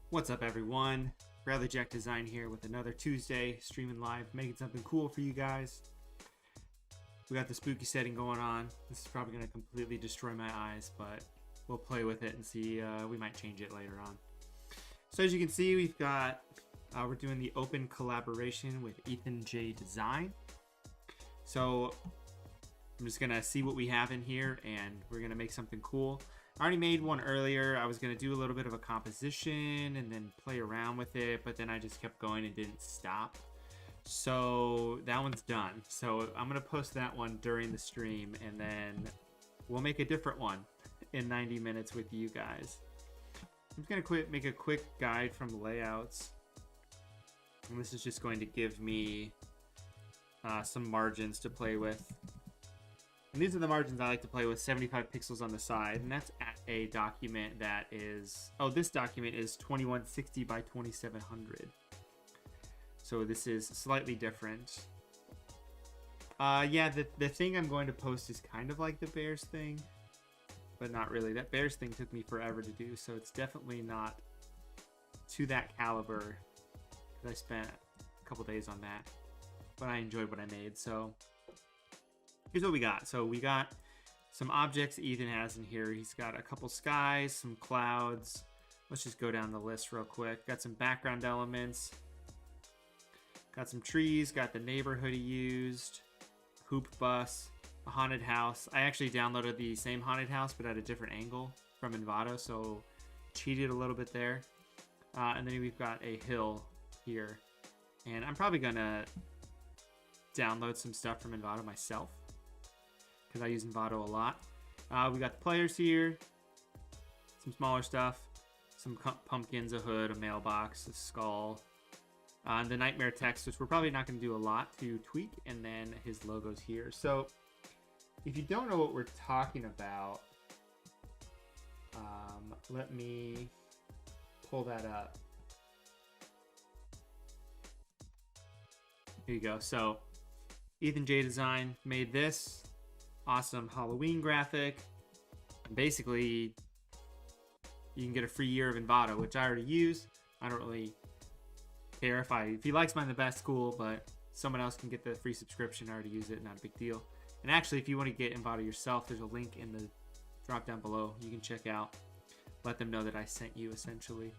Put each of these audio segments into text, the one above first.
What's up, everyone? Bradley Jack Design here with another Tuesday streaming live, making something cool for you guys. We got the spooky setting going on. This is probably going to completely destroy my eyes, but we'll play with it and see. We might change it later on. So as you can see, we've got we're doing the open collaboration with Ethan J Design. So I'm just gonna see what we have in here, and we're gonna make something cool. I already made one earlier. I was going to do a little bit of a composition and then play around with it, but then I just kept going and didn't stop. So that one's done. So I'm going to post that one during the stream, and then we'll make a different one in 90 minutes with you guys. I'm just going to make a quick guide from layouts. And this is just going to give me some margins to play with. And these are the margins I like to play with, 75 pixels on the side, and that's at a document that is, this document is 2160 by 2700. So this is slightly different. Yeah, the thing I'm going to post is kind of like the Bears thing, but not really. That Bears thing took me forever to do, so it's definitely not to that caliber, because I spent a couple days on that, but I enjoyed what I made, so here's what we got. So we got some objects Ethan has in here. He's got a couple skies, some clouds. Let's just go down the list real quick. Got some background elements. Got some trees. Got the neighborhood he used. Hoop bus. A haunted house. I actually downloaded the same haunted house, but at a different angle from Envato, so cheated a little bit there. And then we've got a hill here. And I'm probably going to download some stuff from Envato myself, because I use Envato a lot. We got the players here, some smaller stuff, some pumpkins, a hood, a mailbox, a skull, and the nightmare text, which we're probably not going to do a lot to tweak, and then his logos here. So if you don't know what we're talking about, let me pull that up. Here you go. So Ethan J Design made this awesome Halloween graphic. And basically, you can get a free year of Envato, which I already use. I don't really care if he likes mine the best, cool, but someone else can get the free subscription. I already use it, not a big deal. And actually, if you want to get Envato yourself, there's a link in the drop down below you can check out. Let them know that I sent you, essentially.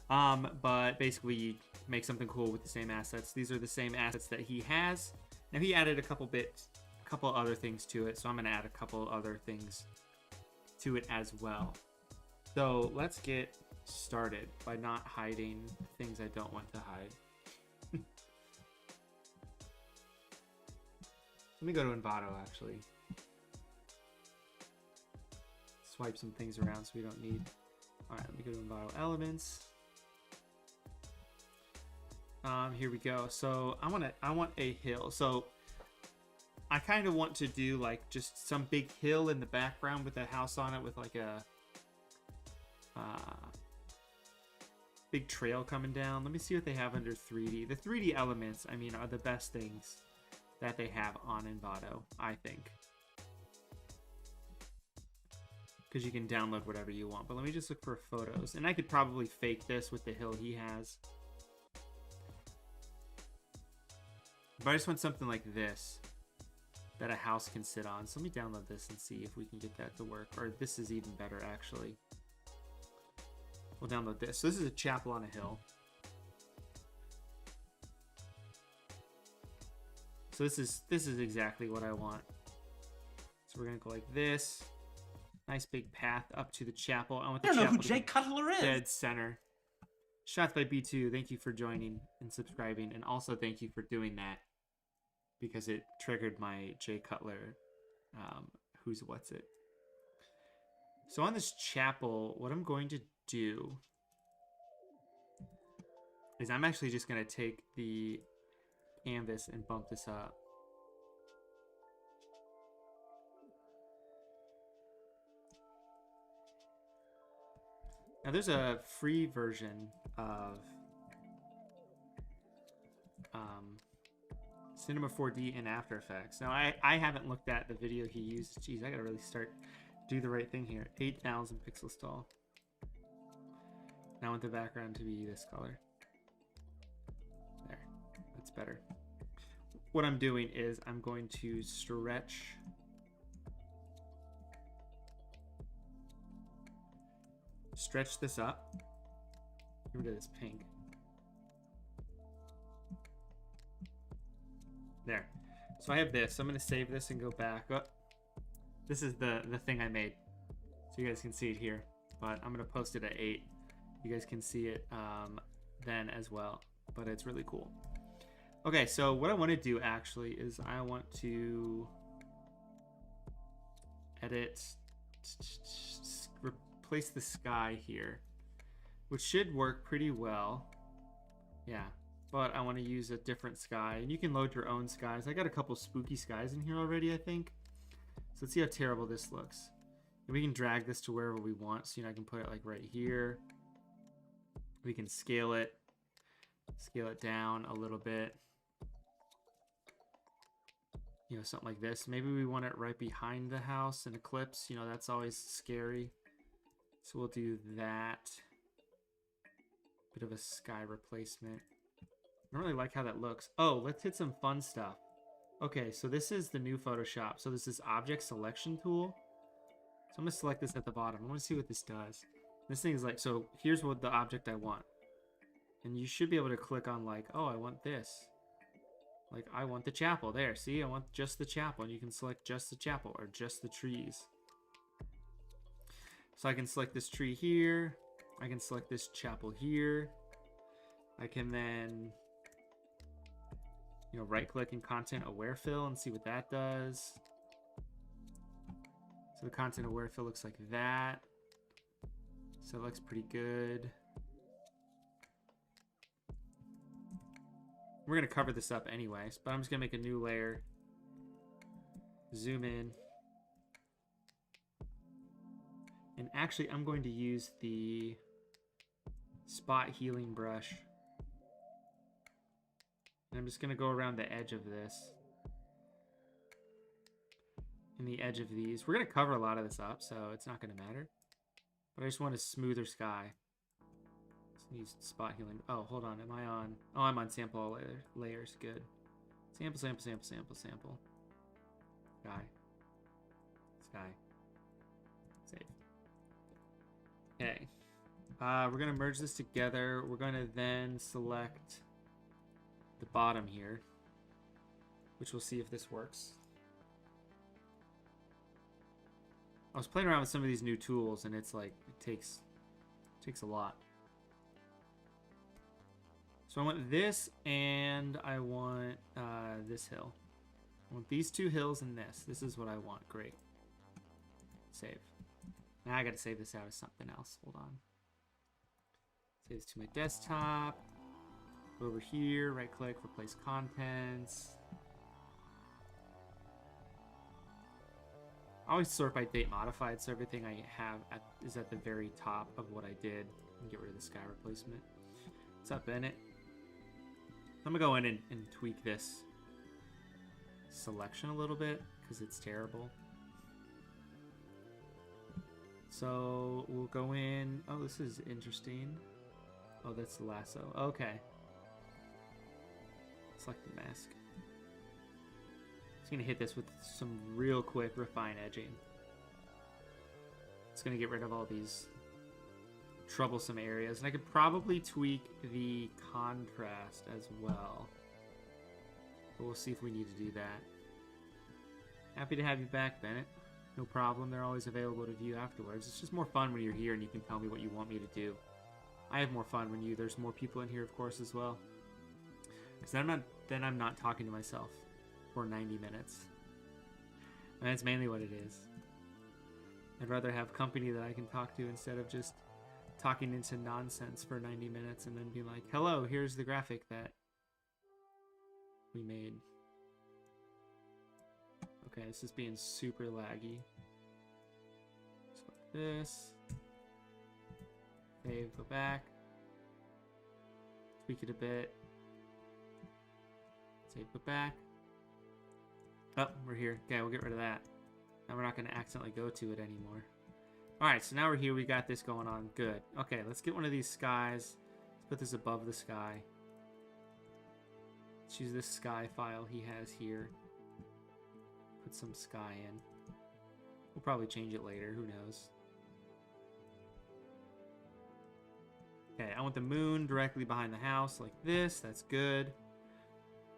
But basically, you make something cool with the same assets. These are the same assets that he has. Now, he added a couple other things to it, so I'm going to add a couple other things to it as well. So let's get started by not hiding things I don't want to hide. Let me go to Envato, actually. Swipe some things around so we don't need... Alright, let me go to Envato Elements. Here we go. So I want a hill. So I kind of want to do like just some big hill in the background with a house on it with like a big trail coming down. Let me see what they have under 3D. The 3D elements, I mean, are the best things that they have on Envato, I think. Because you can download whatever you want. But let me just look for photos. And I could probably fake this with the hill he has. But I just want something like this that a house can sit on. So let me download this and see if we can get that to work. Or this is even better, actually. We'll download this. So this is a chapel on a hill. So this is exactly what I want. So we're gonna go like this. Nice big path up to the chapel. I want the chapel. I don't know who Jay Cutler is. Dead center. Shots by B2. Thank you for joining and subscribing, and also thank you for doing that, because it triggered my Jay Cutler what's it. So on this chapel, what I'm going to do is I'm actually just going to take the canvas and bump this up. Now there's a free version of Cinema 4D and After Effects. Now I haven't looked at the video he used. Jeez, I gotta really do the right thing here. 8,000 pixels tall. And I want the background to be this color. There, that's better. What I'm doing is I'm going to stretch this up. Get rid of this pink. There. So I have this. I'm going to save this and go back. Oh, this is the thing I made. So you guys can see it here. But I'm going to post it at 8. You guys can see it then as well. But it's really cool. Okay, so what I want to do actually is I want to edit, replace the sky here, which should work pretty well. Yeah, but I want to use a different sky, and you can load your own skies. I got a couple spooky skies in here already, I think. So let's see how terrible this looks. And we can drag this to wherever we want. So, you know, I can put it like right here. We can scale it down a little bit. You know, something like this. Maybe we want it right behind the house, an eclipse. You know, that's always scary. So we'll do that. Bit of a sky replacement. I don't really like how that looks. Oh, let's hit some fun stuff. Okay, so this is the new Photoshop. So this is object selection tool. So I'm going to select this at the bottom. I want to see what this does. This thing is like, so here's what the object I want. And you should be able to click on like, oh, I want this. Like, I want the chapel. There, see? I want just the chapel. And you can select just the chapel or just the trees. So I can select this tree here. I can select this chapel here. I can then, you know, right-click in Content Aware Fill and see what that does. So the Content Aware Fill looks like that. So it looks pretty good. We're going to cover this up anyways, but I'm just going to make a new layer. Zoom in. And actually, I'm going to use the spot healing brush. And I'm just going to go around the edge of this. And the edge of these. We're going to cover a lot of this up, so it's not going to matter. But I just want a smoother sky. Use spot healing. Oh, hold on. Am I on? Oh, I'm on sample all layers. Good. Sample, sample, sample, sample, sample. Sky. Sky. Save. Okay. We're going to merge this together. We're going to then select the bottom here, which we'll see if this works. I was playing around with some of these new tools, and it's like, it takes a lot. So I want this, and I want this hill. I want these two hills and this. This is what I want. Great. Save. Now I got to save this out as something else. Hold on. Save this to my desktop. Go over here, right-click, replace contents. I always sort by date modified, so everything I have is at the very top of what I did. And get rid of the sky replacement. What's up, Bennett? I'm gonna go in and tweak this selection a little bit because it's terrible. So we'll go in. Oh, this is interesting. Oh, that's the lasso. Okay. Select the mask. Just gonna hit this with some real quick refine edging. It's gonna get rid of all these troublesome areas, and I could probably tweak the contrast as well, but we'll see if we need to do that. Happy to have you back, Bennett. No problem. They're always available to view afterwards. It's just more fun when you're here and you can tell me what you want me to do. I have more fun when there's more people in here, of course, as well, because then I'm not talking to myself for 90 minutes, and that's mainly what it is. I'd rather have company that I can talk to instead of just talking into nonsense for 90 minutes and then be like, hello, here's the graphic that we made. Okay, this is being super laggy. Select this. Save, go back. Tweak it a bit. Save, go back. Oh, we're here. Okay, we'll get rid of that. Now we're not going to accidentally go to it anymore. Alright, so now we're here. We got this going on. Good. Okay, let's get one of these skies. Let's put this above the sky. Let's use this sky file he has here. Put some sky in. We'll probably change it later. Who knows? Okay, I want the moon directly behind the house like this. That's good.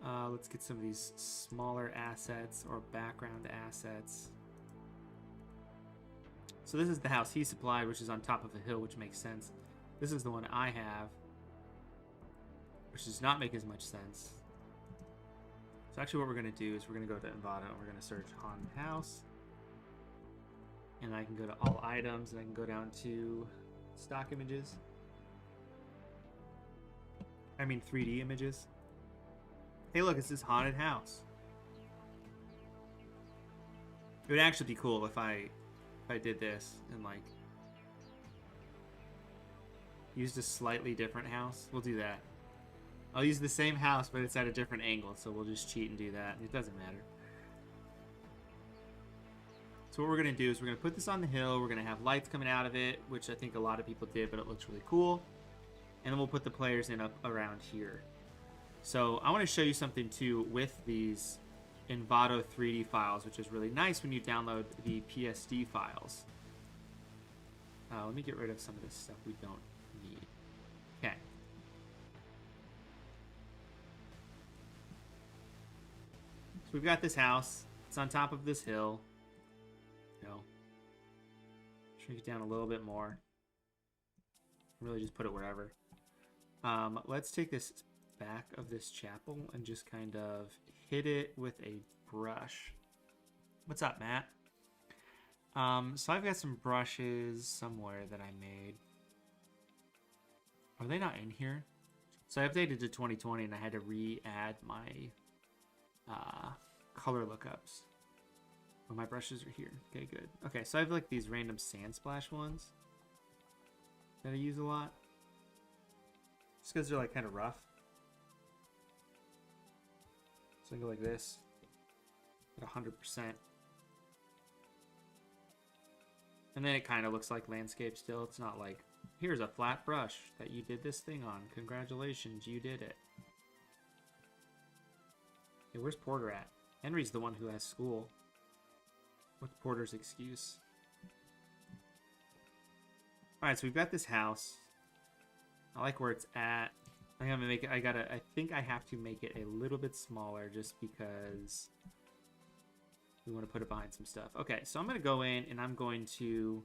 Let's get some of these smaller assets or background assets. So this is the house he supplied, which is on top of a hill, which makes sense. This is the one I have, which does not make as much sense. So actually what we're going to do is we're going to go to Envato and we're going to search haunted house. And I can go to all items and I can go down to stock images. I mean 3D images. Hey look, it's this haunted house. It would actually be cool if I did this and like used a slightly different house. We'll do that. I'll use the same house, but it's at a different angle, so we'll just cheat and do that. It doesn't matter. So what we're going to do is we're going to put this on the hill. We're going to have lights coming out of it, which I think a lot of people did, but it looks really cool. And then we'll put the players in up around here. So I want to show you something too with these Envato 3D files, which is really nice when you download the PSD files. Let me get rid of some of this stuff we don't need. Okay. So we've got this house. It's on top of this hill. Shrink it down a little bit more. Really just put it wherever. Let's take this back of this chapel and just kind of hit it with a brush. What's up, Matt? So I've got some brushes somewhere that I made. Are they not in here? So I updated to 2020 and I had to re-add my color lookups. Oh, my brushes are here. Okay, good. Okay, so I have like these random sand splash ones that I use a lot. Just because they're like kind of rough. So I go like this at 100%. And then it kind of looks like landscape still. It's not like, here's a flat brush that you did this thing on. Congratulations, you did it. Hey, where's Porter at? Henry's the one who has school. What's Porter's excuse? Alright, so we've got this house. I like where it's at. I'm gonna make it, I think I have to make it a little bit smaller just because we want to put it behind some stuff. Okay, so I'm gonna go in and I'm going to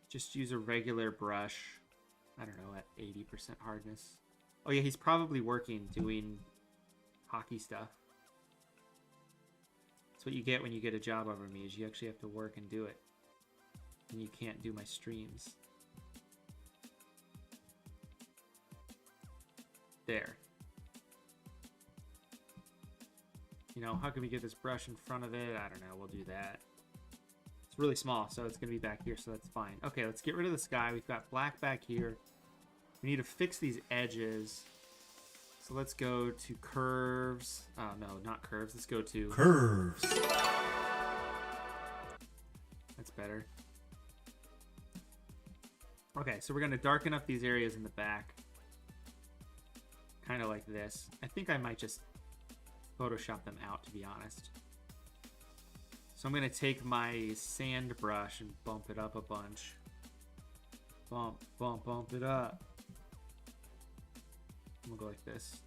just use a regular brush. I don't know, at 80% hardness. Oh yeah, he's probably working doing hockey stuff. That's what you get when you get a job over me, is you actually have to work and do it. And you can't do my streams. There. You know, how can we get this brush in front of it? I don't know, we'll do that. It's really small, so it's going to be back here, so that's fine. Okay, let's get rid of the sky. We've got black back here. We need to fix these edges. So let's go to curves. No, not curves. Let's go to curves. That's better. Okay, so we're going to darken up these areas in the back. Kind of like this. I think I might just Photoshop them out, to be honest. So I'm going to take my sand brush and bump it up a bunch. Bump, bump, bump it up. We'll go like this.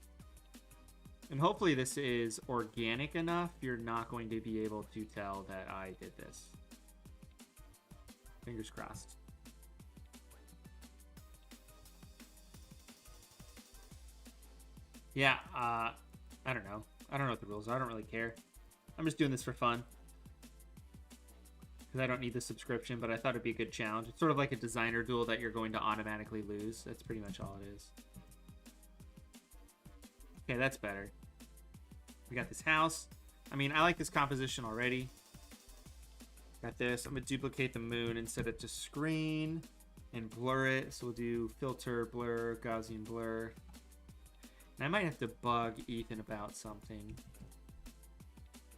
And hopefully this is organic enough, you're not going to be able to tell that I did this. Fingers crossed. Yeah, I don't know. I don't know what the rules are. I don't really care. I'm just doing this for fun. Because I don't need the subscription, but I thought it'd be a good challenge. It's sort of like a designer duel that you're going to automatically lose. That's pretty much all it is. Okay, that's better. We got this house. I mean, I like this composition already. Got this. I'm going to duplicate the moon and set it to screen and blur it. So we'll do filter, blur, Gaussian blur. And I might have to bug Ethan about something.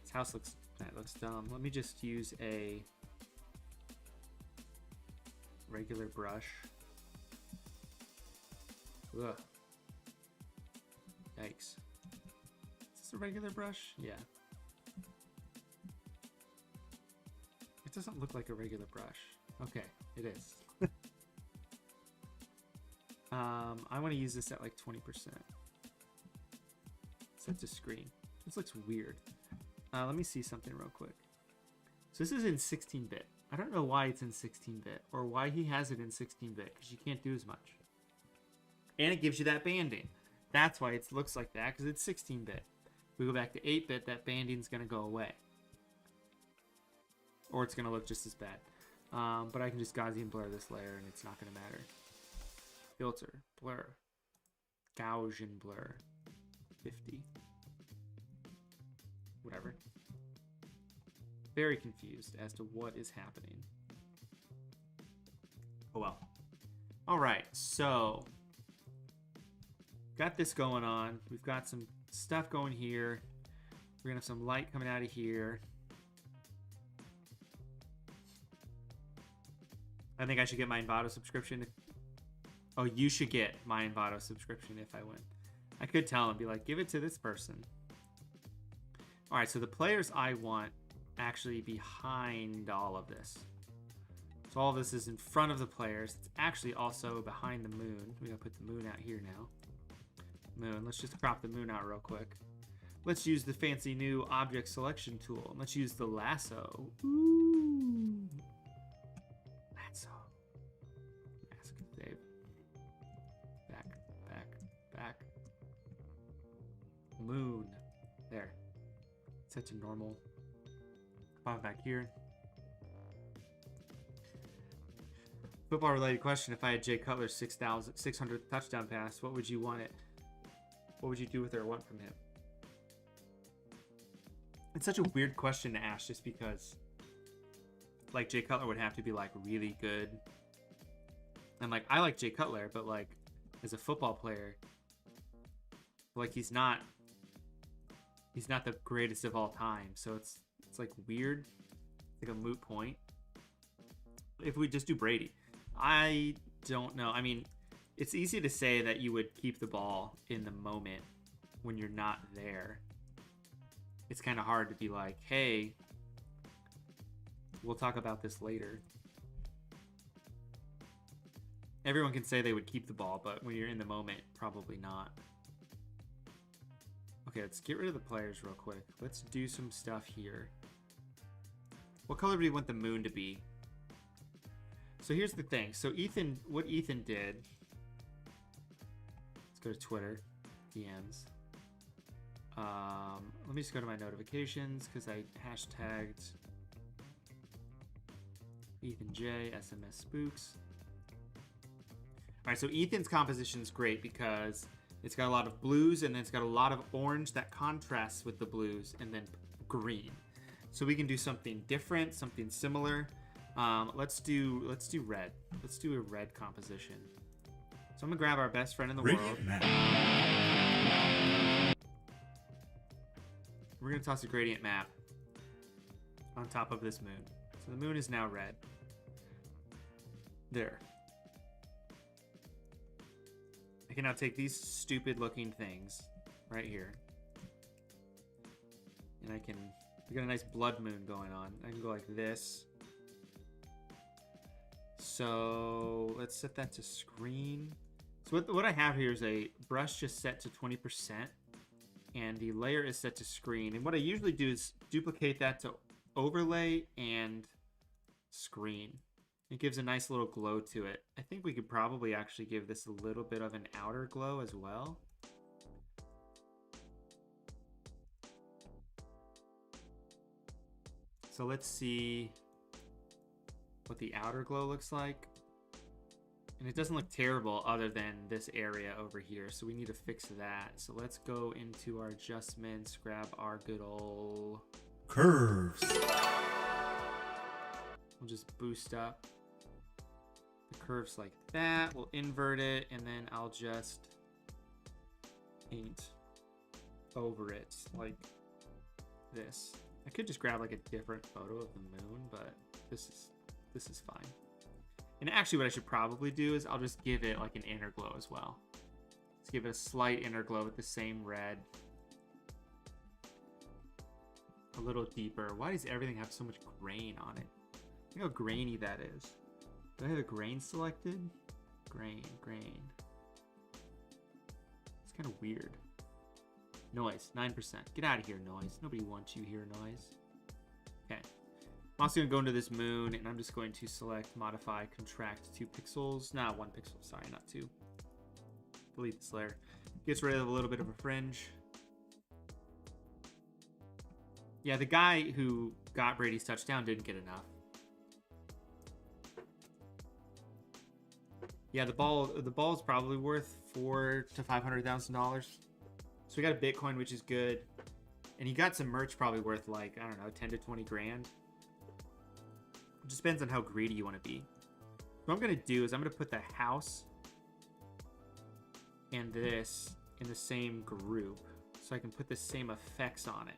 This house looks dumb. Let me just use a regular brush. Ugh. Yikes. Is this a regular brush? Yeah. It doesn't look like a regular brush. Okay, it is. I want to use this at like 20%. Set to screen. This looks weird. Let me see something real quick. So this is in 16-bit. I don't know why it's in 16-bit or why he has it in 16-bit because you can't do as much. And it gives you that banding. That's why it looks like that, because it's 16-bit. If we go back to 8-bit, that banding's going to go away. Or it's going to look just as bad. But I can just Gaussian blur this layer and it's not going to matter. Filter, blur, Gaussian blur, 50. Whatever. Very confused as to what is happening. Oh well. Alright, so got this going on. We've got some stuff going here. We're gonna have some light coming out of here. I think I should get my Envato subscription. Oh, you should get my Envato subscription if I win. I could tell him, be like, give it to this person. Alright, so the players I want actually behind all of this. So all of this is in front of the players. It's actually also behind the moon. We're gonna put the moon out here now. Moon. Let's just crop the moon out real quick. Let's use the fancy new object selection tool. Let's use the lasso. Ooh. Lasso. Mask. Save. Back. Back. Back. Moon. There. Set to normal. Pop back here. Football related question. If I had Jay Cutler's 600th touchdown pass, what would you want it? What would you do with it or want from him? It's such a weird question to ask just because like Jay Cutler would have to be like really good. And like I like Jay Cutler, but like as a football player, like he's not the greatest of all time. So it's like weird. It's like a moot point. If we just do Brady. I don't know. I mean, it's easy to say that you would keep the ball in the moment when you're not there. It's kind of hard to be like, hey, we'll talk about this later. Everyone can say they would keep the ball, but when you're in the moment, probably not. Okay, let's get rid of the players real quick. Let's do some stuff here. What color do we want the moon to be? So here's the thing. So what Ethan did, let's go to Twitter, DMs. Let me just go to my notifications because I hashtagged Ethan J, SMS Spooks. All right, so Ethan's composition is great because it's got a lot of blues and then it's got a lot of orange that contrasts with the blues and then green. So we can do something different, something similar. Let's do red. Let's do a red composition. So I'm gonna grab our best friend in the world. We're gonna toss a gradient map on top of this moon. So the moon is now red. There. I can now take these stupid looking things right here. And we got a nice blood moon going on. I can go like this. So let's set that to screen. So what I have here is a brush just set to 20%. And the layer is set to screen. And what I usually do is duplicate that to overlay and screen. It gives a nice little glow to it. I think we could probably actually give this a little bit of an outer glow as well. So let's see what the outer glow looks like. And it doesn't look terrible other than this area over here. So we need to fix that. So let's go into our adjustments, grab our good old curves. We'll just boost up the curves like that. We'll invert it and then I'll just paint over it like this. I could just grab like a different photo of the moon, but this is fine. And actually what I should probably do is I'll just give it like an inner glow as well. Let's give it a slight inner glow with the same red. A little deeper. Why does everything have so much grain on it? Look how grainy that is. Do I have the grain selected? Grain. It's kind of weird. Noise, 9%. Get out of here, noise. Nobody wants you here, noise. Okay. I'm also going to go into this moon, and I'm just going to select modify, contract 2 pixels. Nah, 1 pixel. Sorry, not 2. Delete this layer. Gets rid of a little bit of a fringe. Yeah, the guy who got Brady's touchdown didn't get enough. Yeah, the ball is probably worth $400,000 to $500,000. So we got a Bitcoin, which is good, and he got some merch probably worth like, I don't know, 10 to 20 grand. It just depends on how greedy you want to be. What I'm gonna do is I'm gonna put the house and this in the same group, so I can put the same effects on it.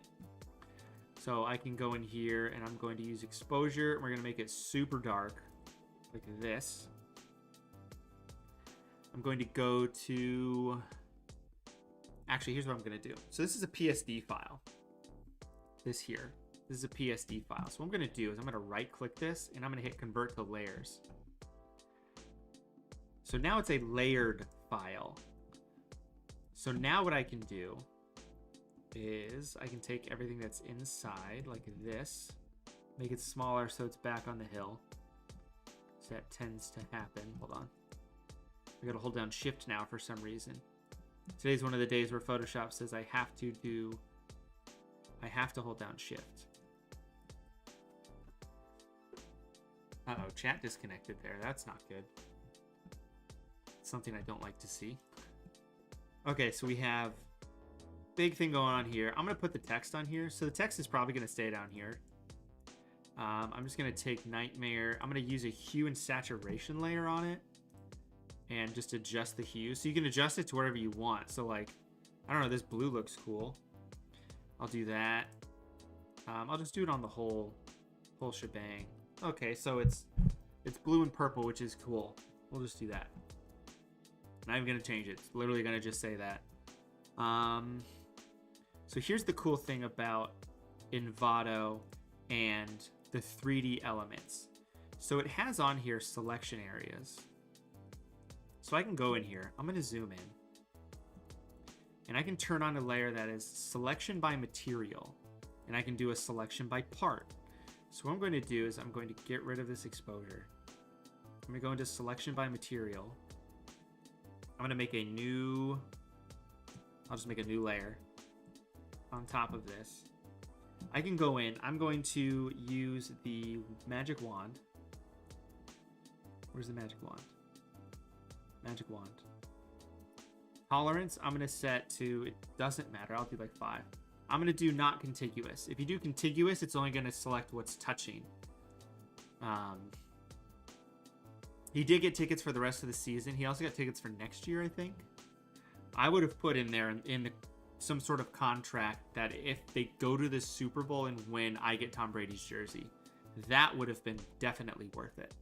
So I can go in here and I'm going to use exposure, and we're gonna make it super dark, like this. I'm going to go to, actually, here's what I'm going to do. So this is a PSD file. This is a PSD file. So what I'm going to do is I'm going to right click this and I'm going to hit convert to layers. So now it's a layered file. So now what I can do is I can take everything that's inside like this, make it smaller so it's back on the hill. So that tends to happen. Hold on. I gotta hold down shift now for some reason. Today's one of the days where Photoshop says I have to hold down shift. Uh-oh, chat disconnected there. That's not good. Something I don't like to see. Okay, so we have big thing going on here. I'm gonna put the text on here. So the text is probably gonna stay down here. I'm just gonna take Nightmare. I'm gonna use a hue and saturation layer on it and just adjust the hue. So you can adjust it to whatever you want. So like, I don't know, this blue looks cool. I'll do that. I'll just do it on the whole shebang. Okay, so it's blue and purple, which is cool. We'll just do that. Not even gonna change it. It's literally gonna just say that. So here's the cool thing about Envato and the 3D elements. So it has on here selection areas. So I can go in here, I'm gonna zoom in, and I can turn on a layer that is selection by material, and I can do a selection by part. So what I'm going to do is I'm going to get rid of this exposure. I'm gonna go into selection by material. I'm gonna make a new, I'll just make a new layer on top of this. I can go in, I'm going to use the magic wand. Where's the magic wand? Magic wand. Tolerance, I'm going to set to, it doesn't matter, I'll do like 5. I'm going to do not contiguous. If you do contiguous, it's only going to select what's touching. He did get tickets for the rest of the season. He also got tickets for next year, I think. I would have put in there some sort of contract that if they go to the Super Bowl and win, I get Tom Brady's jersey. That would have been definitely worth it,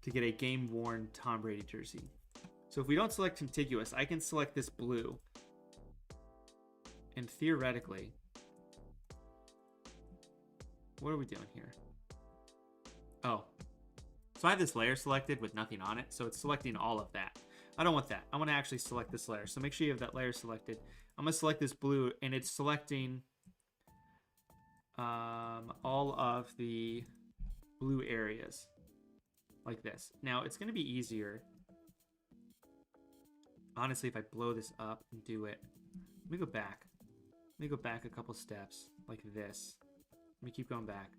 to get a game-worn Tom Brady jersey. So if we don't select contiguous, I can select this blue. And theoretically, what are we doing here? Oh. So I have this layer selected with nothing on it, so it's selecting all of that. I don't want that. I want to actually select this layer. So make sure you have that layer selected. I'm going to select this blue, and it's selecting all of the blue areas. Like this. Now, it's going to be easier, honestly, if I blow this up and do it. Let me go back. Let me go back a couple steps, like this. Let me keep going back.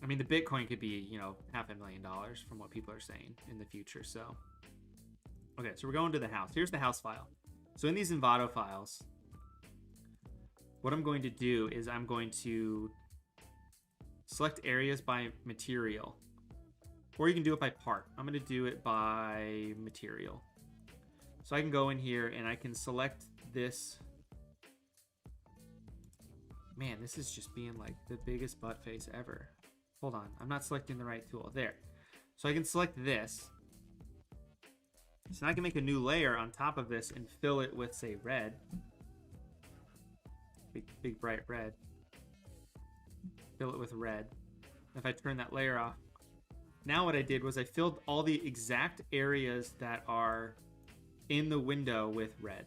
I mean, the Bitcoin could be, you know, $500,000 from what people are saying in the future, so. Okay, so we're going to the house. Here's the house file. So in these Envato files, what I'm going to do is I'm going to select areas by material, or you can do it by part. I'm going to do it by material. So I can go in here and I can select this Man, this is just being like the biggest butt face ever. Hold on, I'm not selecting the right tool. There. So I can select this. So now I can make a new layer on top of this and fill it with, say, red. Big bright red. Fill it with red. If I turn that layer off, now what I did was I filled all the exact areas that are in the window with red.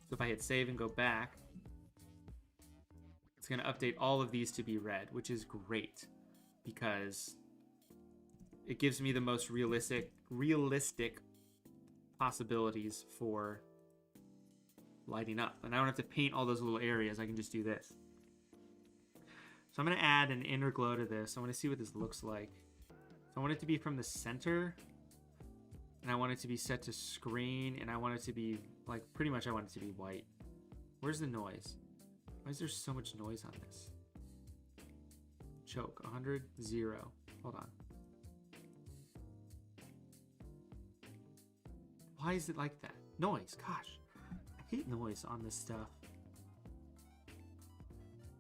So if I hit save and go back, it's going to update all of these to be red, which is great because it gives me the most realistic possibilities for lighting up. And I don't have to paint all those little areas. I can just do this. So I'm going to add an inner glow to this. I want to see what this looks like. So I want it to be from the center, and I want it to be set to screen, and I want it to be, like, pretty much I want it to be white. Where's the noise? Why is there so much noise on this? Choke, 100, 0. Hold on. Why is it like that? Noise, gosh. I hate noise on this stuff.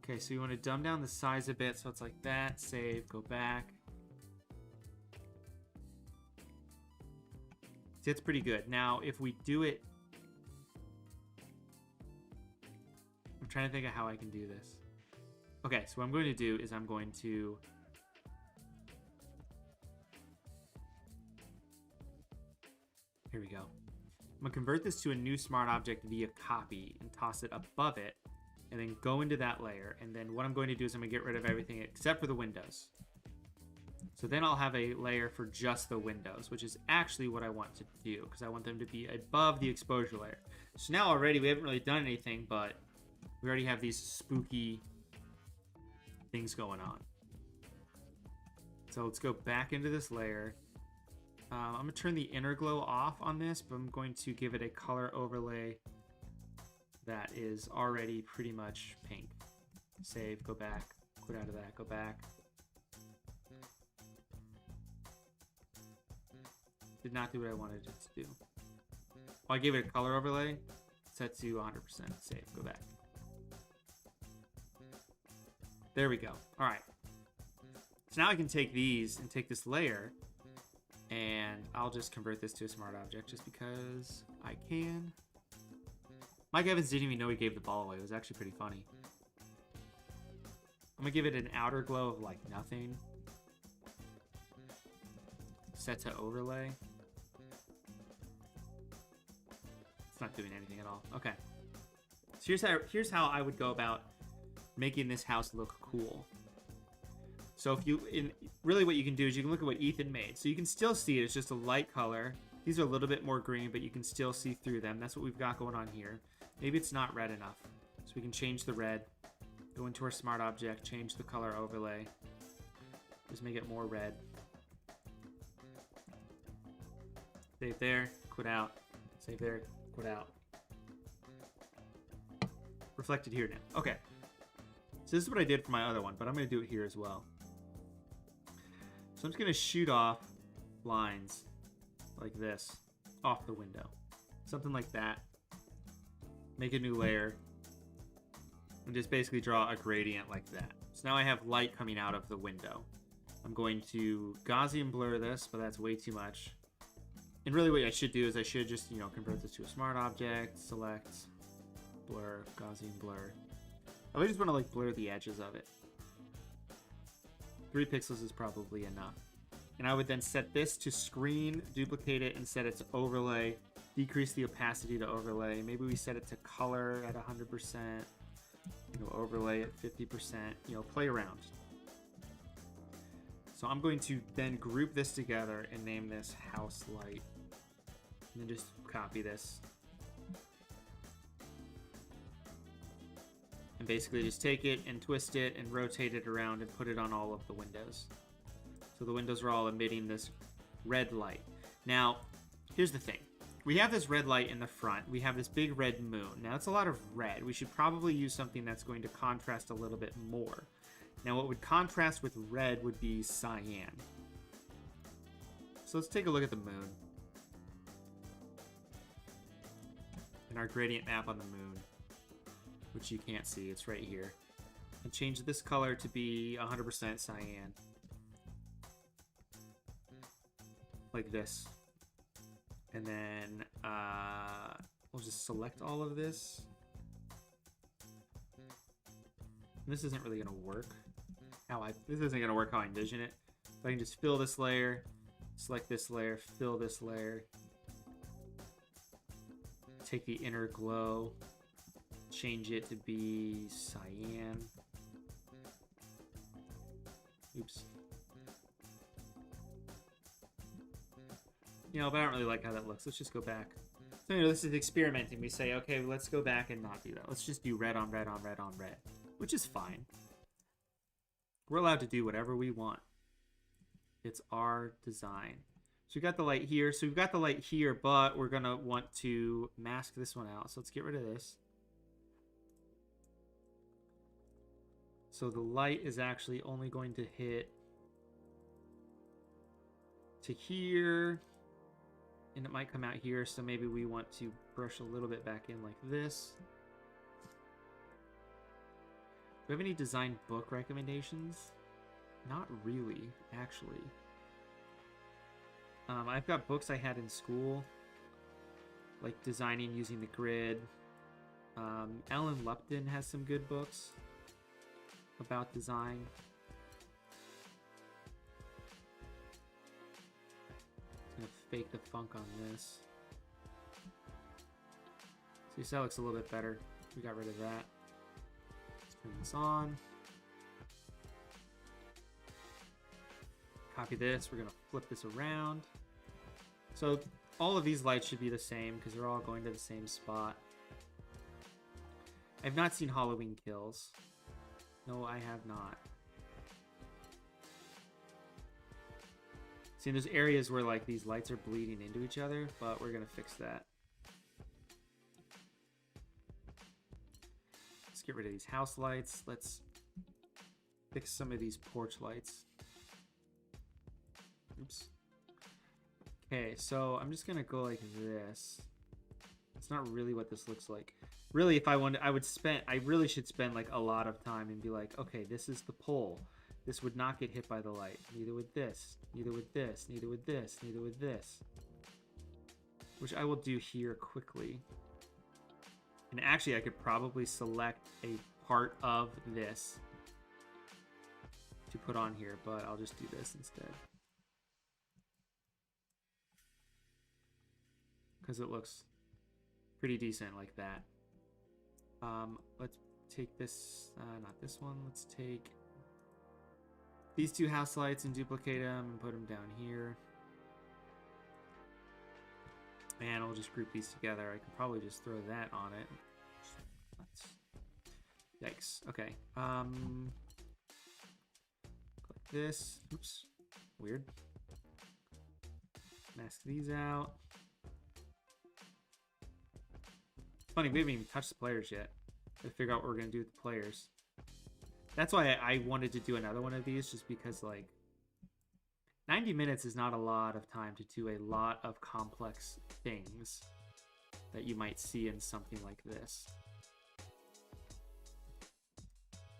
Okay, so you want to dumb down the size a bit so it's like that. Save, go back. See, that's pretty good. Now, if we do it... I'm trying to think of how I can do this. Okay, so what I'm going to do is I'm going to... Here we go. I'm going to convert this to a new smart object via copy and toss it above it, and then go into that layer. And then what I'm going to do is I'm going to get rid of everything except for the windows. So then I'll have a layer for just the windows, which is actually what I want to do, because I want them to be above the exposure layer. So now already we haven't really done anything, but we already have these spooky things going on. So let's go back into this layer. I'm going to turn the inner glow off on this, but I'm going to give it a color overlay that is already pretty much pink. Save, go back, quit out of that, go back. Did not do what I wanted it to do. Oh, I gave it a color overlay, set to 100%, save, go back. There we go. All right. So now I can take these and take this layer, and I'll just convert this to a smart object just because I can. Mike Evans didn't even know he gave the ball away. It was actually pretty funny. I'm gonna give it an outer glow of like nothing. Set to overlay. It's not doing anything at all. Okay. So here's how I would go about making this house look cool. So if you, really what you can do is you can look at what Ethan made. So you can still see it. It's just a light color. These are a little bit more green, but you can still see through them. That's what we've got going on here. Maybe it's not red enough. So we can change the red. Go into our smart object. Change the color overlay. Just make it more red. Save there. Quit out. Save there. Quit out. Reflected here now. Okay. So this is what I did for my other one, but I'm going to do it here as well. So I'm just going to shoot off lines like this off the window. Something like that. Make a new layer. And just basically draw a gradient like that. So now I have light coming out of the window. I'm going to Gaussian blur this, but that's way too much. And really what I should do is I should just, you know, convert this to a smart object, select, blur, Gaussian blur. I just want to like blur the edges of it. 3 pixels is probably enough. And I would then set this to screen, duplicate it, and set it to overlay. Decrease the opacity to overlay. Maybe we set it to color at 100%. You know, overlay at 50%. You know, play around. So I'm going to then group this together and name this house light. And then just copy this. And basically just take it and twist it and rotate it around and put it on all of the windows. So the windows are all emitting this red light. Now, here's the thing. We have this red light in the front. We have this big red moon. Now, it's a lot of red. We should probably use something that's going to contrast a little bit more. Now, what would contrast with red would be cyan. So let's take a look at the moon. And our gradient map on the moon, which you can't see. It's right here. And change this color to be 100% cyan. Like this. And then we'll just select all of this. This isn't really going to work. This isn't going to work how I envision it. But I can just fill this layer, select this layer, fill this layer. Take the inner glow, change it to be cyan. Oops. You know, but I don't really like how that looks. Let's just go back. So, you know, this is experimenting. We say, okay, let's go back and not do that. Let's just do red on red on red on red, which is fine. We're allowed to do whatever we want. It's our design. So we got the light here. So we've got the light here, but we're going to want to mask this one out. So let's get rid of this. So the light is actually only going to hit to here. And it might come out here, so maybe we want to brush a little bit back in like this. Do we have any design book recommendations? Not really, actually. I've got books I had in school, like designing using the grid. Ellen Lupton has some good books about design. Gonna fake the funk on this. See, so that looks a little bit better. We got rid of that. Let's turn this on. Copy this. We're gonna flip this around. So all of these lights should be the same because they're all going to the same spot. I've not seen Halloween Kills. No, I have not. See, there's areas where like these lights are bleeding into each other, but we're gonna fix that. Let's get rid of these house lights. Let's fix some of these porch lights. Oops. Okay, so I'm just gonna go like this. It's not really what this looks like. Really, if I wanted, I really should spend like a lot of time and be like, okay, this is the pole. This would not get hit by the light. Neither would this. Neither would this. Neither would this. Neither would this. Which I will do here quickly. And actually, I could probably select a part of this to put on here, but I'll just do this instead. Because it looks pretty decent like that. Let's take this, not this one. Let's take these two house lights and duplicate them and put them down here. And I'll just group these together. I could probably just throw that on it. Yikes. Okay. Like this. Oops. Weird. Mask these out. Funny, we haven't even touched the players yet. Gotta figure out what we're gonna do with the players. That's why I wanted to do another one of these, just because like 90 minutes is not a lot of time to do a lot of complex things that you might see in something like this.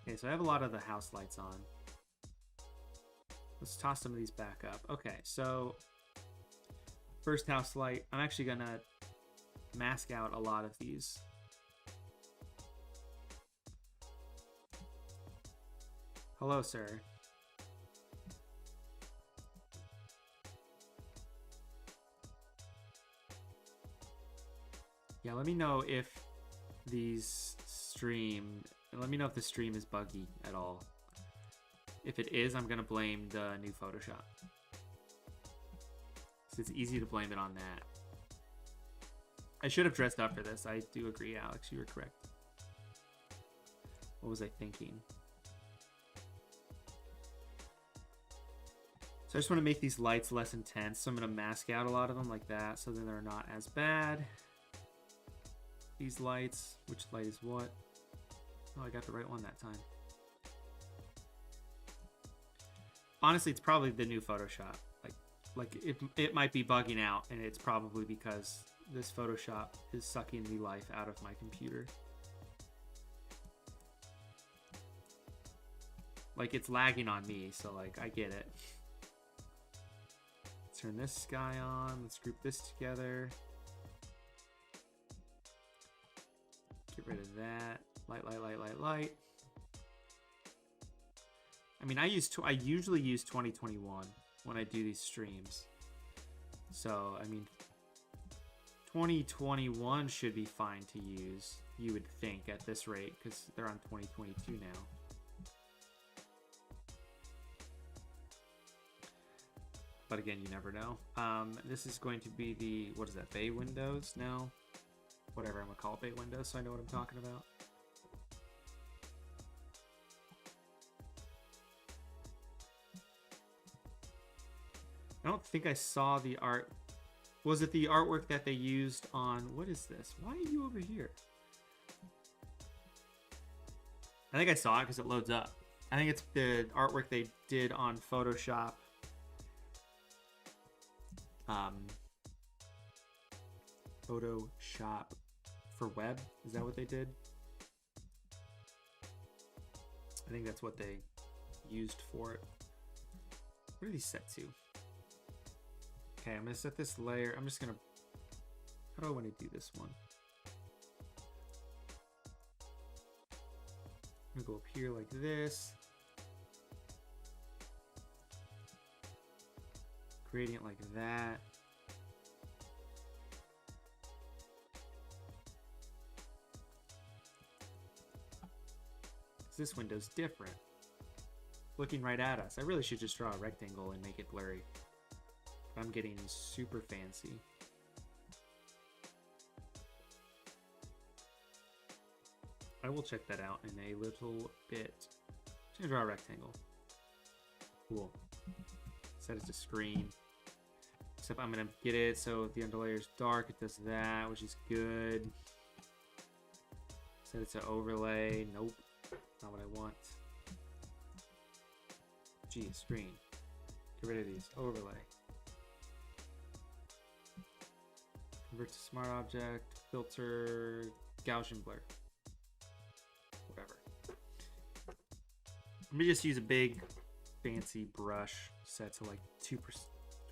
Okay, so I have a lot of the house lights on. Let's toss some of these back up. Okay, so first house light, I'm actually gonna mask out a lot of these. Hello, sir. Yeah, let me know if these stream. Let me know if the stream is buggy at all. If it is, I'm gonna blame the new Photoshop. So it's easy to blame it on that. I should have dressed up for this. I do agree, Alex. You were correct. What was I thinking? So I just want to make these lights less intense. So I'm going to mask out a lot of them like that, so then they're not as bad. These lights. Which light is what? Oh, I got the right one that time. Honestly, it's probably the new Photoshop. Like it might be bugging out, and it's probably because this Photoshop is sucking the life out of my computer. Like, it's lagging on me, so, like, I get it. Let's turn this guy on. Let's group this together. Get rid of that. Light, light, light, light, light. I mean, I usually use 2021 when I do these streams. So, I mean, 2021 should be fine to use, you would think, at this rate, because they're on 2022 now. But again, you never know. This is going to be the, what is that, bay windows now? Whatever I'm going to call it, bay windows, so I know what I'm talking about. I don't think I saw the art. Was it the artwork that they used on... What is this? Why are you over here? I think I saw it because it loads up. I think it's the artwork they did on Photoshop. Photoshop for web. Is that what they did? I think that's what they used for it. What are these set to? Okay, I'm gonna set this layer. I'm just gonna, how do I want to do this one? I'm gonna go up here like this. Gradient like that. This window's different. Looking right at us. I really should just draw a rectangle and make it blurry. I'm getting super fancy. I will check that out in a little bit. Just gonna draw a rectangle. Cool. Set it to screen. Except I'm gonna get it so the underlayer is dark. It does that, which is good. Set it to overlay. Nope. Not what I want. Gee, screen. Get rid of these. Overlay. Convert to smart object, filter, Gaussian blur. Whatever. Let me just use a big fancy brush set to like 2%,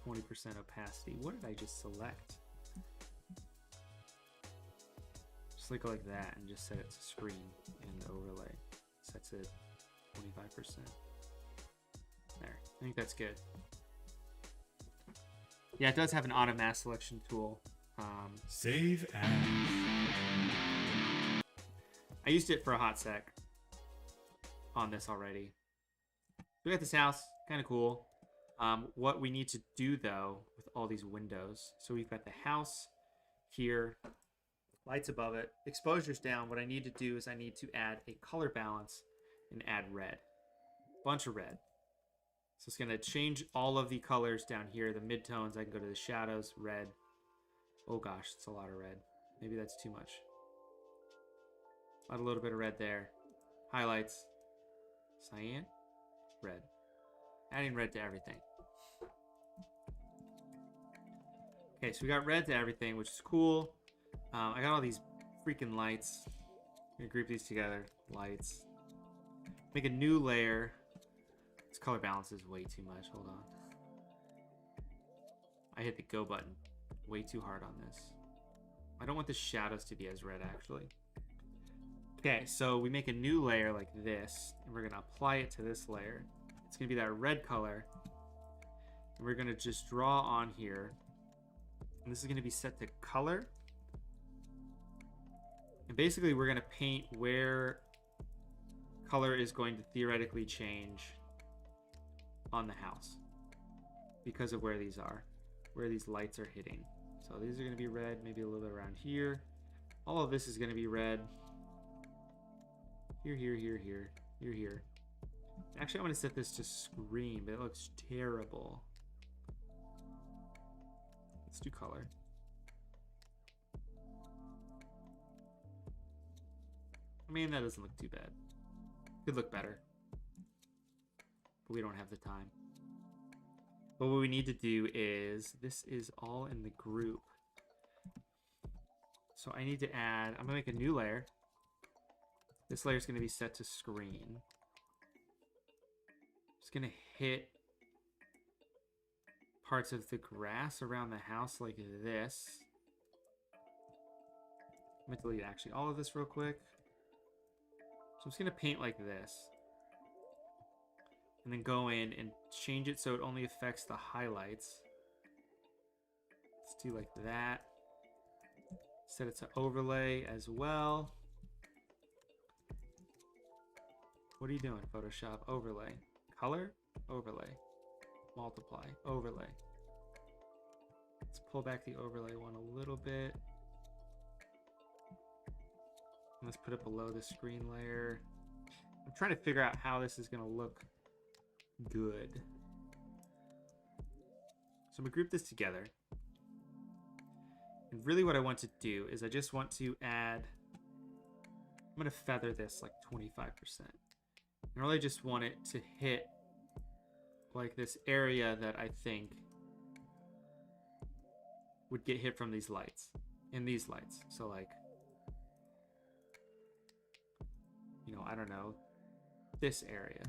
20% opacity. What did I just select? Just like that and just set it to screen and overlay. Sets it 25%. There. I think that's good. Yeah, it does have an auto mask selection tool. Save as. I used it for a hot sec on this already. We got this house, kind of cool. What we need to do though with all these windows, so we've got the house here, lights above it, exposure's down. What I need to do is I need to add a color balance and add red, bunch of red. So it's gonna change all of the colors down here, the midtones. I can go to the shadows, red. Oh gosh, it's a lot of red. Maybe that's too much. Add a little bit of red there. Highlights, cyan, red. Adding red to everything. Okay, so we got red to everything, which is cool. I got all these freaking lights. I'm gonna group these together. Lights. Make a new layer. This color balance is way too much. Hold on. I hit the go button way too hard on this. I don't want the shadows to be as red, actually. Okay, so we make a new layer like this, and we're gonna apply it to this layer. It's gonna be that red color, and we're gonna just draw on here. And this is gonna be set to color. And basically, we're gonna paint where color is going to theoretically change on the house because of where these are, where these lights are hitting. So these are gonna be red, maybe a little bit around here. All of this is gonna be red. Here, here, here, here, here, here. Actually, I'm gonna set this to screen, but it looks terrible. Let's do color. I mean, that doesn't look too bad. Could look better. But we don't have the time. But what we need to do is, this is all in the group. So I need to add, I'm gonna make a new layer. This layer is gonna be set to screen. Just gonna hit parts of the grass around the house like this. I'm going to delete actually all of this real quick. So I'm just going to paint like this. And then go in and change it so it only affects the highlights. Let's do like that. Set it to overlay as well. What are you doing, Photoshop? Overlay. Color? Overlay. Multiply. Overlay. Let's pull back the overlay one a little bit. And let's put it below the screen layer. I'm trying to figure out how this is going to look good. So I'm going to group this together. And really what I want to do is I just want to add... I'm going to feather this like 25%. I really just want it to hit like this area that I think would get hit from these lights. In these lights. So like... you know, I don't know, this area.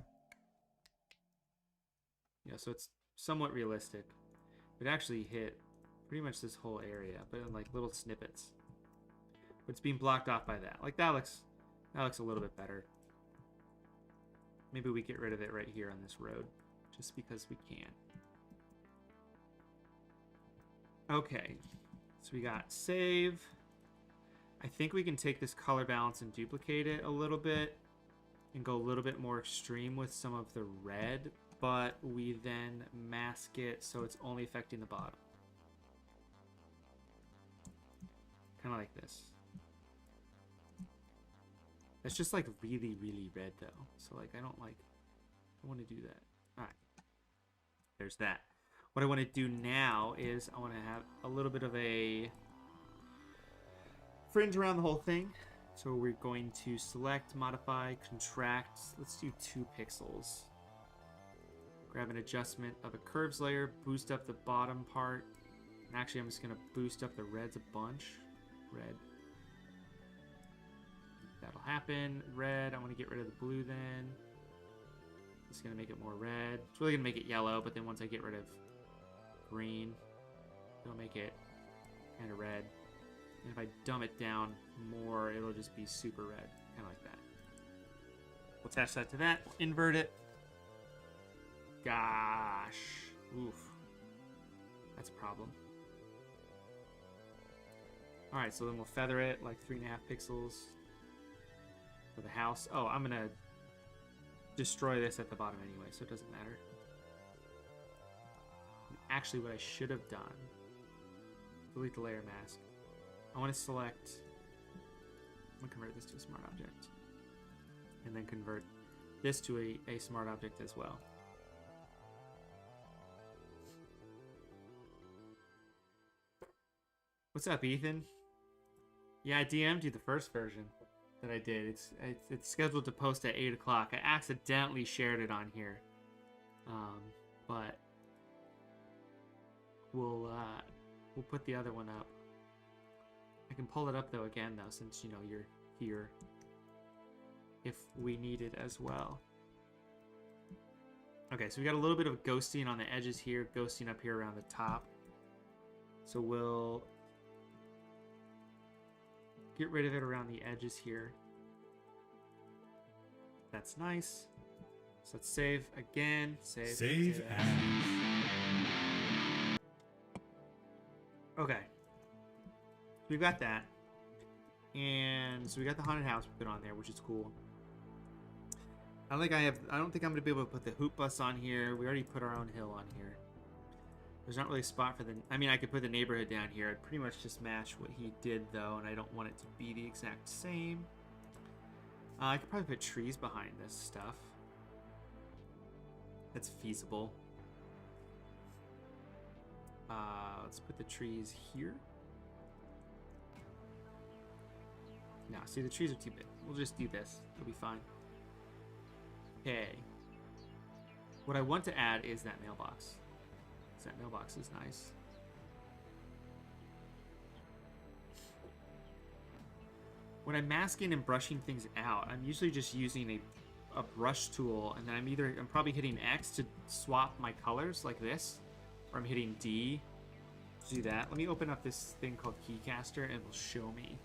Yeah, so it's somewhat realistic. It actually hit pretty much this whole area, but in like little snippets. But it's being blocked off by that. Like that looks a little bit better. Maybe we get rid of it right here on this road, just because we can. Okay, so we got save. I think we can take this color balance and duplicate it a little bit and go a little bit more extreme with some of the red, but we then mask it so it's only affecting the bottom. Kind of like this. It's just like really, really red though. So like I don't want to do that. All right. There's that. What I want to do now is I want to have a little bit of a fringe around the whole thing. So we're going to select, modify, contract. Let's do 2 pixels. Grab an adjustment of a curves layer, boost up the bottom part. And actually, I'm just going to boost up the reds a bunch. Red. That'll happen. Red, I want to get rid of the blue then. Just going to make it more red. It's really going to make it yellow, but then once I get rid of green, it'll make it kind of red. And if I dumb it down more, it'll just be super red. Kind of like that. We'll attach that to that. Invert it. Gosh. Oof. That's a problem. Alright, so then we'll feather it like 3.5 pixels for the house. Oh, I'm going to destroy this at the bottom anyway, so it doesn't matter. And actually, what I should have done, delete the layer mask. I want to select, I'm going to convert this to a smart object. And then convert this to a smart object as well. What's up, Ethan? Yeah, I DM'd you the first version that I did. It's scheduled to post at 8 o'clock. I accidentally shared it on here. But we'll put the other one up. I can pull it up though again though, since you know you're here, if we need it as well. Okay, so we got a little bit of ghosting on the edges here, ghosting up here around the top. So we'll get rid of it around the edges here. That's nice. So let's save again. Save as. Okay. We've got that. And so we got the haunted house we put on there, which is cool. I don't think I'm going to be able to put the hoop bus on here. We already put our own hill on here. There's not really a spot for the... I mean, I could put the neighborhood down here. I'd pretty much just match what he did, though, and I don't want it to be the exact same. I could probably put trees behind this stuff. That's feasible. Let's put the trees here. No, see, the trees are too big. We'll just do this. It'll be fine. Okay. What I want to add is that mailbox. That mailbox is nice. When I'm masking and brushing things out, I'm usually just using a brush tool, and then I'm probably hitting X to swap my colors like this, or I'm hitting D to do that. Let me open up this thing called Keycaster, and it will show me.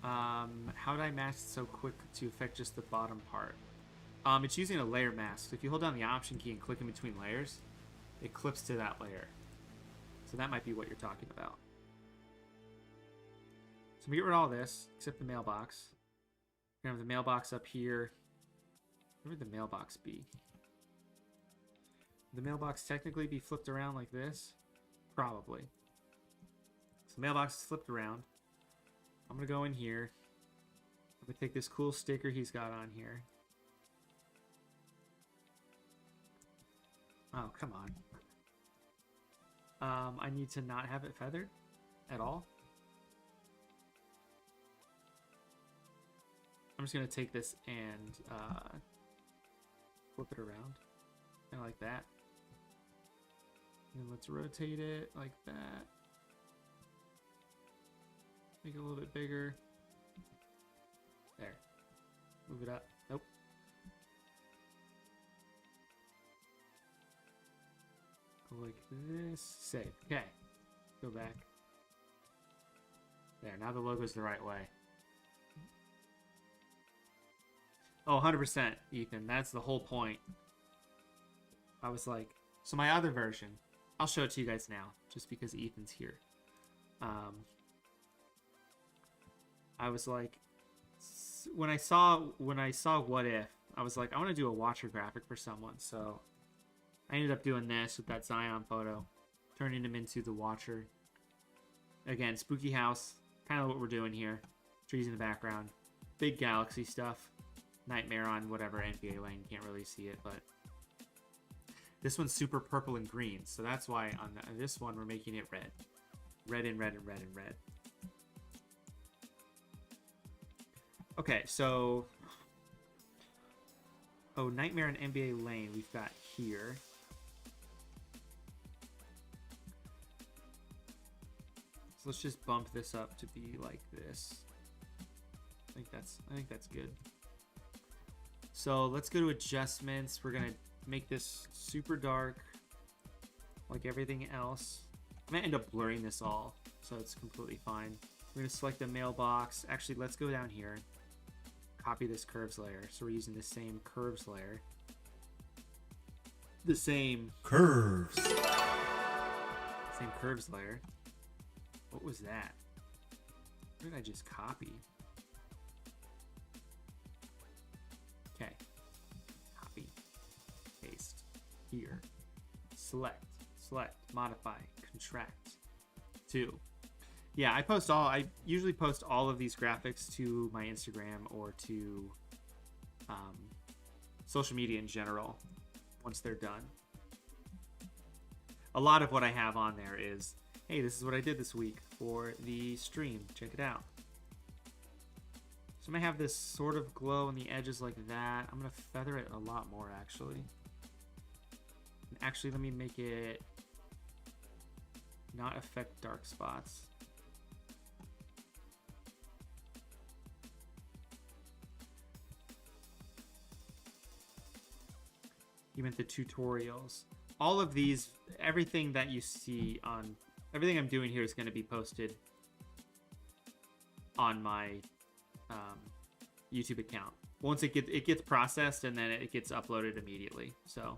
How did I mask so quick to affect just the bottom part? It's using a layer mask. So if you hold down the Option key and click in between layers, it clips to that layer. So that might be what you're talking about. So we get rid of all this, except the mailbox. We're going to have the mailbox up here. Where would the mailbox be? Would the mailbox technically be flipped around like this? Probably. So the mailbox is flipped around. I'm going to go in here. I'm going to take this cool sticker he's got on here. Oh, come on. I need to not have it feathered at all. I'm just going to take this and flip it around. Kind of like that. And let's rotate it like that. Make it a little bit bigger. There. Move it up. Nope. Go like this. Save. Okay. Go back. There. Now the logo's the right way. Oh, 100%, Ethan. That's the whole point. I was like... So my other version... I'll show it to you guys now, just because Ethan's here. I was like... When I saw What If, I was like, I want to do a watcher graphic for someone, so... I ended up doing this with that Zion photo. Turning him into the watcher. Again, spooky house. Kind of what we're doing here. Trees in the background. Big galaxy stuff. Nightmare on whatever NBA lane. Can't really see it, but this one's super purple and green, so that's why on this one we're making it red. Red and red and red and red. Okay, so Nightmare on NBA lane we've got here. So let's just bump this up to be like this. I think that's good. So let's go to adjustments. We're gonna make this super dark, like everything else. I'm gonna end up blurring this all, so it's completely fine. We're gonna select the mailbox. Actually, let's go down here. Copy this curves layer. So we're using the same curves layer. The same curves. Same curves layer. What was that? What did I just copy? Okay. Copy. Paste. Here. Select. Modify. Contract. 2. Yeah, I usually post all of these graphics to my Instagram or to social media in general once they're done. A lot of what I have on there is, hey, this is what I did this week for the stream. Check it out. So I'm going to have this sort of glow on the edges like that. I'm going to feather it a lot more, actually. And actually, let me make it not affect dark spots. You meant the tutorials. All of these, everything that you see on, everything I'm doing here is going to be posted on my YouTube account. Once it gets processed, and then it gets uploaded immediately. So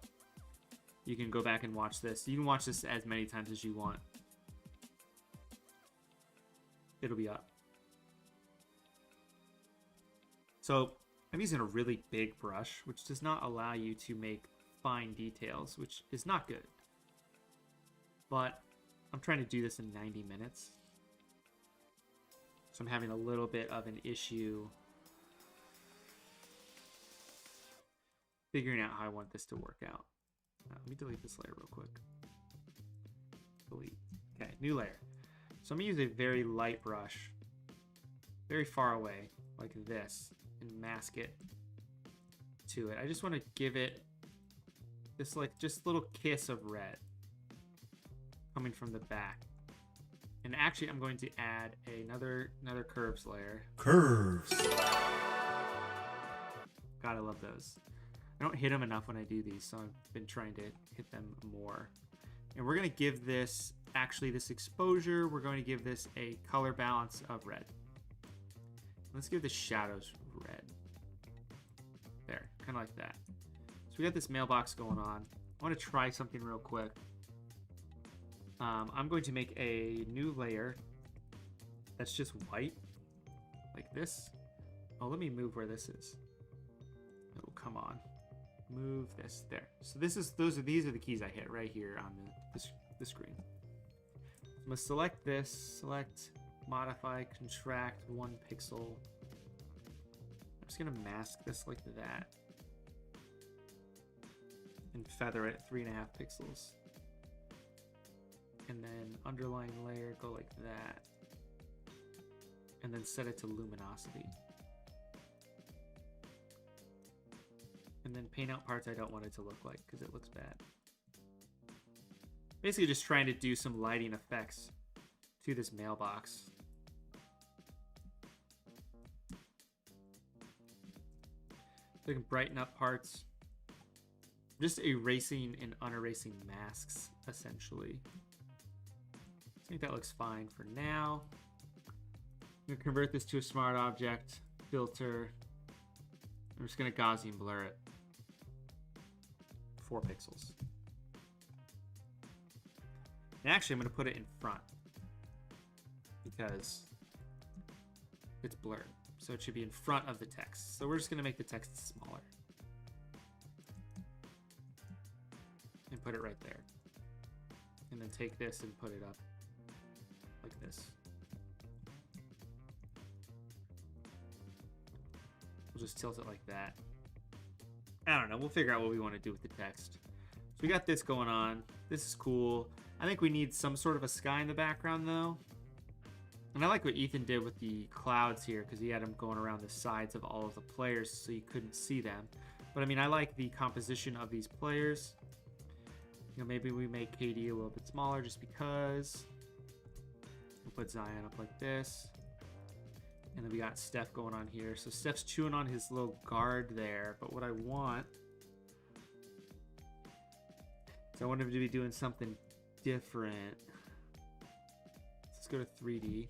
you can go back and watch this. You can watch this as many times as you want. It'll be up. So I'm using a really big brush, which does not allow you to make fine details, which is not good. But I'm trying to do this in 90 minutes. So I'm having a little bit of an issue figuring out how I want this to work out. Let me delete this layer real quick. Delete. Okay, new layer. So I'm going to use a very light brush, very far away, like this, and mask it to it. I just want to give it this, like, just little kiss of red coming from the back And actually, I'm going to add another curves layer. Curves. God, I love those. I don't hit them enough when I do these, so I've been trying to hit them more. And we're going to give this, actually this exposure, we're going to give this a color balance of red. Let's give the shadows red. There, kind of like that. So we got this mailbox going on. I want to try something real quick. I'm going to make a new layer that's just white, like this. Oh, let me move where this is. Oh, come on. Move this there. So these are the keys I hit right here on the screen. I'm gonna select this, select, modify, contract 1 pixel. I'm just gonna mask this like that, and feather it 3.5 pixels. And then underlying layer, go like that, and then set it to luminosity. And then paint out parts I don't want it to look like because it looks bad. Basically just trying to do some lighting effects to this mailbox. So I can brighten up parts. Just erasing and unerasing masks, essentially. I think that looks fine for now. I'm going to convert this to a smart object, filter. I'm just going to Gaussian blur it. 4 pixels. And actually, I'm going to put it in front because it's blurred. So it should be in front of the text. So we're just going to make the text smaller. And put it right there. And then take this and put it up like this. We'll just tilt it like that. I don't know. We'll figure out what we want to do with the text. So we got this going on. This is cool. I think we need some sort of a sky in the background, though. And I like what Ethan did with the clouds here, because he had them going around the sides of all of the players so you couldn't see them. But, I mean, I like the composition of these players. You know, maybe we make KD a little bit smaller just because. We'll put Zion up like this. And then we got Steph going on here. So Steph's chewing on his little guard there. But what I want is I want him to be doing something different. Let's go to 3D.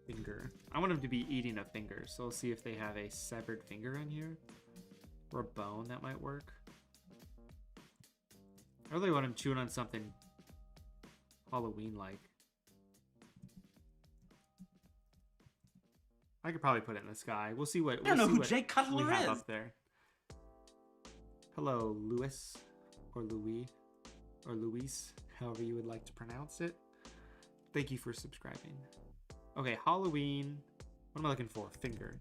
Finger. I want him to be eating a finger. So we'll see if they have a severed finger on here. Or a bone that might work. I really want him chewing on something Halloween-like. I could probably put it in the sky. We'll see what I don't know who Jay Cutler we have is. up there. Hello, Louis, or Louis, or Luis, however you would like to pronounce it. Thank you for subscribing. Okay, Halloween. What am I looking for? Finger.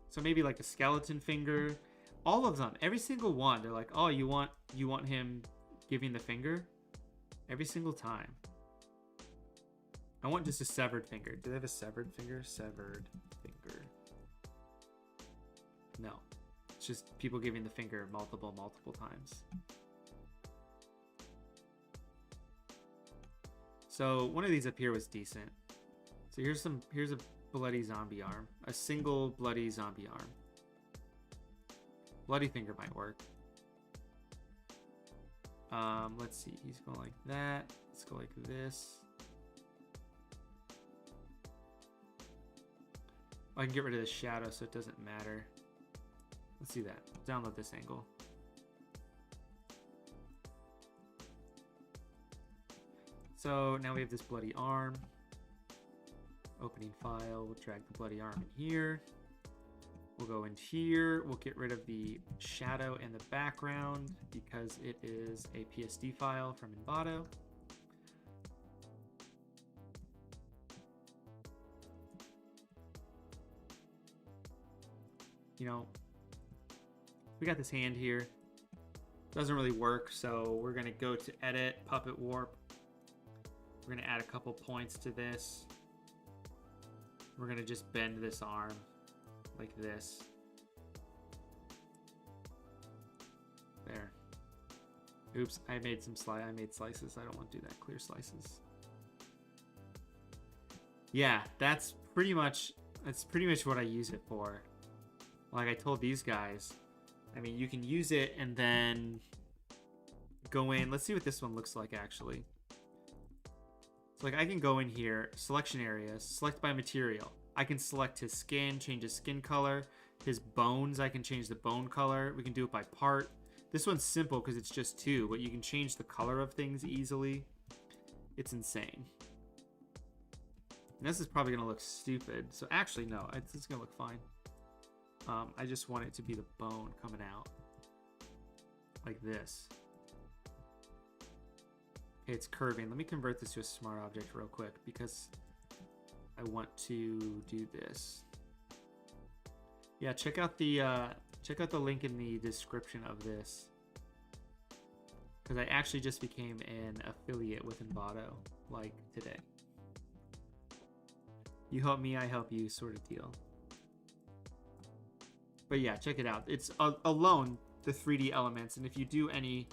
So maybe like a skeleton finger. All of them, every single one. They're like, oh, you want him giving the finger? Every single time. I want just a severed finger. Do they have a severed finger? Severed finger. No. It's just people giving the finger multiple times. So one of these up here was decent. So here's a bloody zombie arm. A single bloody zombie arm. Bloody finger might work. Let's see. He's going like that. Let's go like this. I can get rid of the shadow so it doesn't matter. Let's see that. Download this angle. So now we have this bloody arm. Opening file. We'll drag the bloody arm in here. We'll go in here. We'll get rid of the shadow in the background because it is a PSD file from Envato. You know, we got this hand here. Doesn't really work, so we're gonna go to edit, puppet warp. We're gonna add a couple points to this. We're gonna just bend this arm like this. There. Oops, I made slices. I don't want to do that. Clear slices. Yeah, that's pretty much what I use it for. Like I told these guys, I mean, you can use it and then go in. Let's see what this one looks like actually. So like I can go in here, selection areas, select by material. I can select his skin, change his skin color. His bones, I can change the bone color. We can do it by part. This one's simple because it's just 2, but you can change the color of things easily. It's insane. And this is probably going to look stupid. So actually, no, it's going to look fine. I just want it to be the bone coming out. Like this. Okay, it's curving. Let me convert this to a smart object real quick because I want to do this. Yeah, check out the link in the description of this. Because I actually just became an affiliate with Envato, like today. You help me, I help you, sort of deal. But yeah, check it out. It's alone the 3D elements, and if you do any,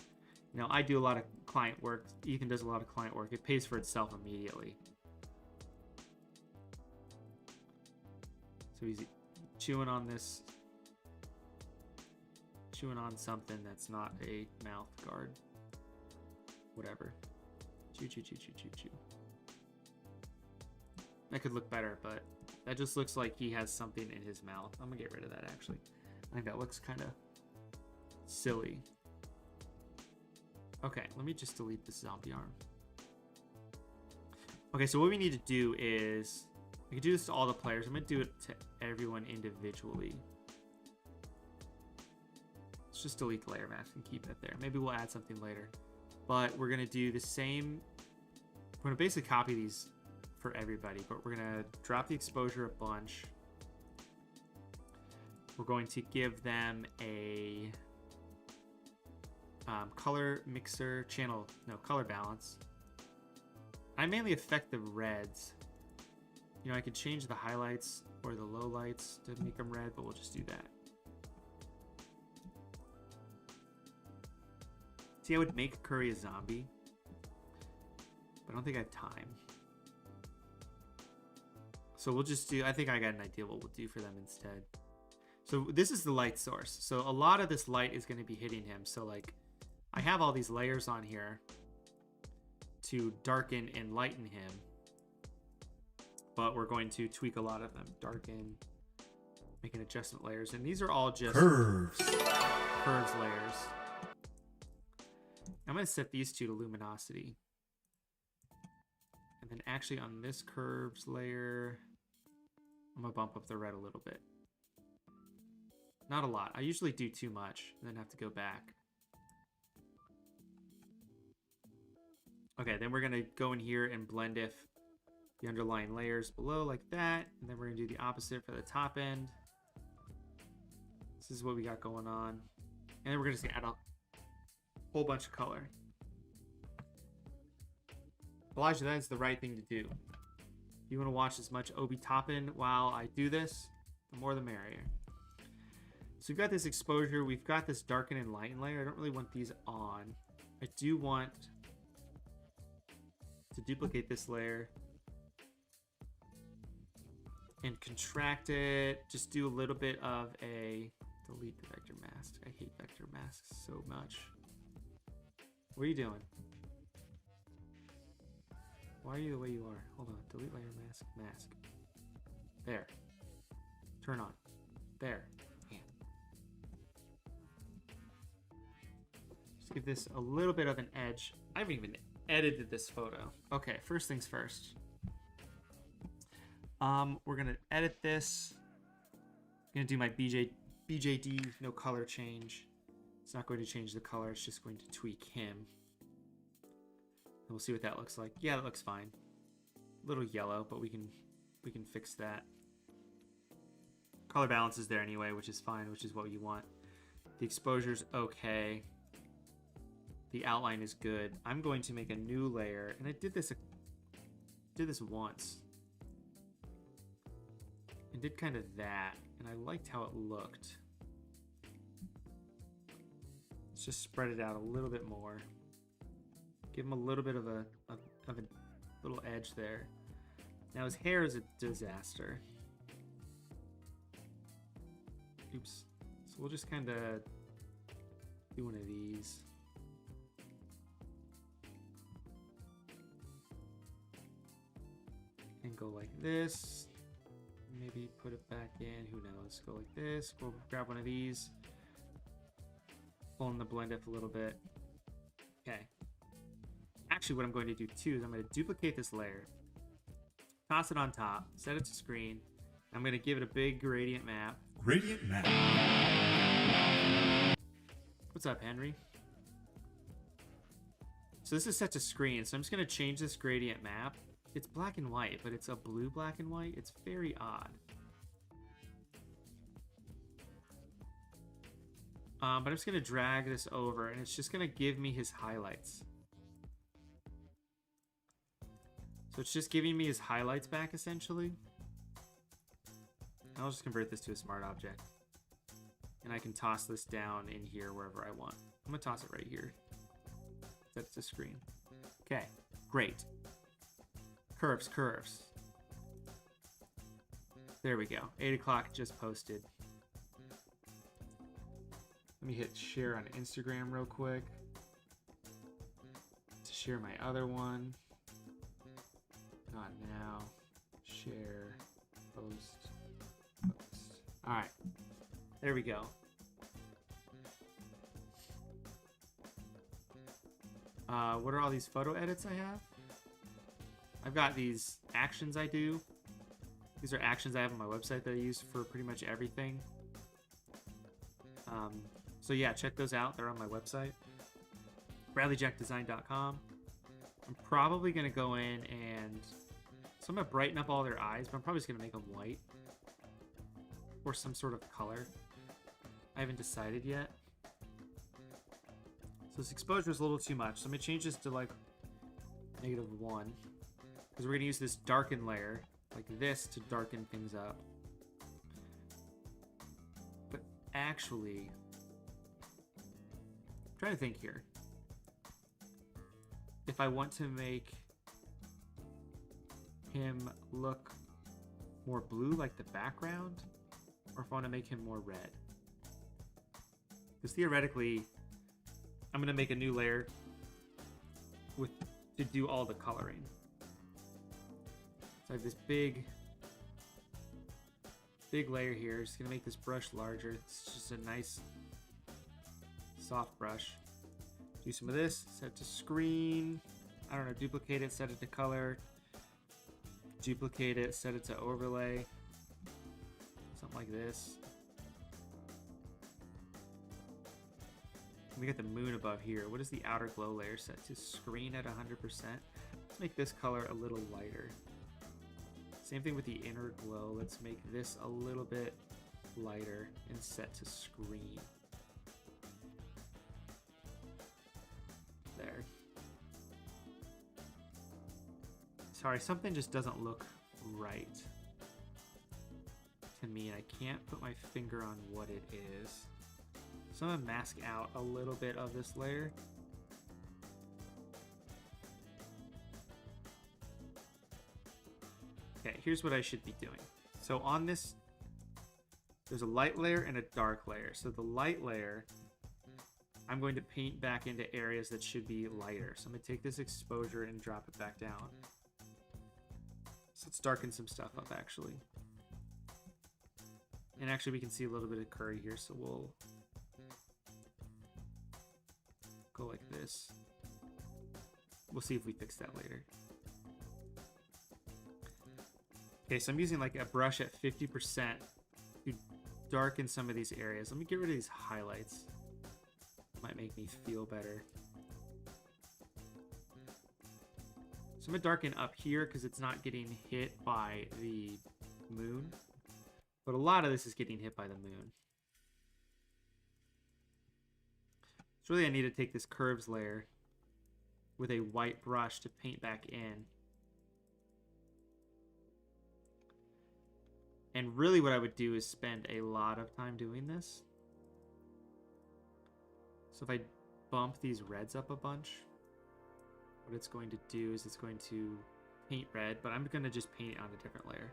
you know, I do a lot of client work. Ethan does a lot of client work. It pays for itself immediately. So he's chewing on this, chewing on something that's not a mouth guard. Whatever. Chew, chew, chew, chew, chew, chew. That could look better, but that just looks like he has something in his mouth. I'm gonna get rid of that actually. I think that looks kind of silly. Okay, let me just delete this zombie arm. Okay, so what we need to do is, we can do this to all the players. I'm gonna do it to everyone individually. Let's just delete the layer mask and keep it there. Maybe we'll add something later. But we're gonna do the same. We're gonna basically copy these for everybody, but we're gonna drop the exposure a bunch. We're going to give them a color mixer channel, no, color balance. I mainly affect the reds. You know, I could change the highlights or the lowlights to make them red, but we'll just do that. See, I would make Curry a zombie, but I don't think I have time. So we'll just do, I think I got an idea what we'll do for them instead. So this is the light source. So a lot of this light is going to be hitting him. So like, I have all these layers on here to darken and lighten him. But we're going to tweak a lot of them. Darken, make an adjustment layers. And these are all just curves layers. I'm going to set these two to luminosity. And then actually on this curves layer, I'm going to bump up the red a little bit. Not a lot. I usually do too much and then have to go back. Okay, then we're going to go in here and blend if the underlying layers below like that. And then we're going to do the opposite for the top end. This is what we got going on. And then we're going to add a whole bunch of color. Elijah, that is the right thing to do. If you want to watch as much Obi Toppin while I do this, the more the merrier. So we've got this exposure, we've got this darken and lighten layer. I don't really want these on. I do want to duplicate this layer and contract it. Just do a little bit of a delete the vector mask. I hate vector masks so much. What are you doing? Why are you the way you are? Hold on. Delete layer mask. Mask. There. Turn on. There. Yeah. Just give this a little bit of an edge. I haven't even edited this photo. Okay, first things first. We're gonna edit this. I'm gonna do my BJD, no color change. It's not going to change the color, it's just going to tweak him. And we'll see what that looks like. Yeah, that looks fine. A little yellow, but we can fix that. Color balance is there anyway, which is fine, which is what you want. The exposure's okay. The outline is good. I'm going to make a new layer, and I did this once. And did kind of that, and I liked how it looked. Let's just spread it out a little bit more. Give him a little bit of a little edge there. Now his hair is a disaster. Oops. So we'll just kind of do one of these. And go like this. Maybe put it back in. Who knows? Go like this. We'll grab one of these. Pull in the blend up a little bit. Okay. Actually, what I'm going to do too is I'm going to duplicate this layer. Toss it on top. Set it to screen. I'm going to give it a big gradient map. Gradient map. What's up, Henry? So this is set to screen. So I'm just going to change this gradient map. It's black and white, but it's a blue black and white. It's very odd. But I'm just going to drag this over, and it's just going to give me his highlights. So it's just giving me his highlights back, essentially. I'll just convert this to a smart object. And I can toss this down in here wherever I want. I'm going to toss it right here. Set it to screen. Okay, great. Curves, curves. There we go. 8 o'clock just posted. Let me hit share on Instagram real quick. To share my other one. Not now. Share. Post. Post. Alright. There we go. What are all these photo edits I have? I've got these actions I do. These are actions I have on my website that I use for pretty much everything. So yeah, check those out. They're on my website. BradleyJackDesign.com. I'm probably going to go in and... So I'm going to brighten up all their eyes, but I'm probably just going to make them white. Or some sort of color. I haven't decided yet. So this exposure is a little too much. So I'm going to change this to like -1. Because we're going to use this darken layer, like this, to darken things up. But actually, I'm trying to think here. If I want to make him look more blue like the background, or if I want to make him more red. Because theoretically, I'm going to make a new layer to do all the coloring. So I have this big layer here. Just gonna make this brush larger. It's just a nice soft brush. Do some of this, set it to screen. I don't know, duplicate it, set it to color. Duplicate it, set it to overlay. Something like this. We got the moon above here. What is the outer glow layer set to screen at 100%? Let's make this color a little lighter. Same thing with the inner glow. Let's make this a little bit lighter and set to screen. There. Sorry, something just doesn't look right to me, and I can't put my finger on what it is. So I'm gonna mask out a little bit of this layer. Okay, here's what I should be doing. So on this, there's a light layer and a dark layer. So the light layer, I'm going to paint back into areas that should be lighter. So I'm gonna take this exposure and drop it back down. So let's darken some stuff up actually. And actually we can see a little bit of curry here, so we'll go like this. We'll see if we fix that later. Okay, so I'm using like a brush at 50% to darken some of these areas. Let me get rid of these highlights. Might make me feel better. So I'm gonna darken up here because it's not getting hit by the moon. But a lot of this is getting hit by the moon. So really I need to take this curves layer with a white brush to paint back in. And really what I would do is spend a lot of time doing this. So if I bump these reds up a bunch, what it's going to do is it's going to paint red, but I'm going to just paint it on a different layer.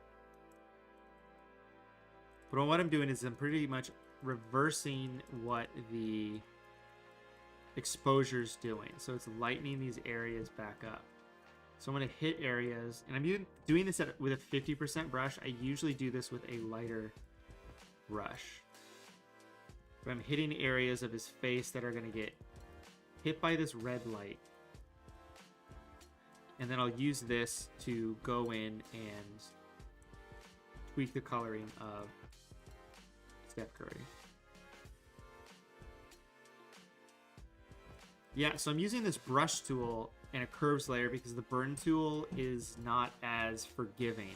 But what I'm doing is I'm pretty much reversing what the exposure's doing. So it's lightening these areas back up. So I'm going to hit areas, and I'm doing this with a 50% brush. I usually do this with a lighter brush. But I'm hitting areas of his face that are going to get hit by this red light. And then I'll use this to go in and tweak the coloring of Steph Curry. Yeah, so I'm using this brush tool and a curves layer because the burn tool is not as forgiving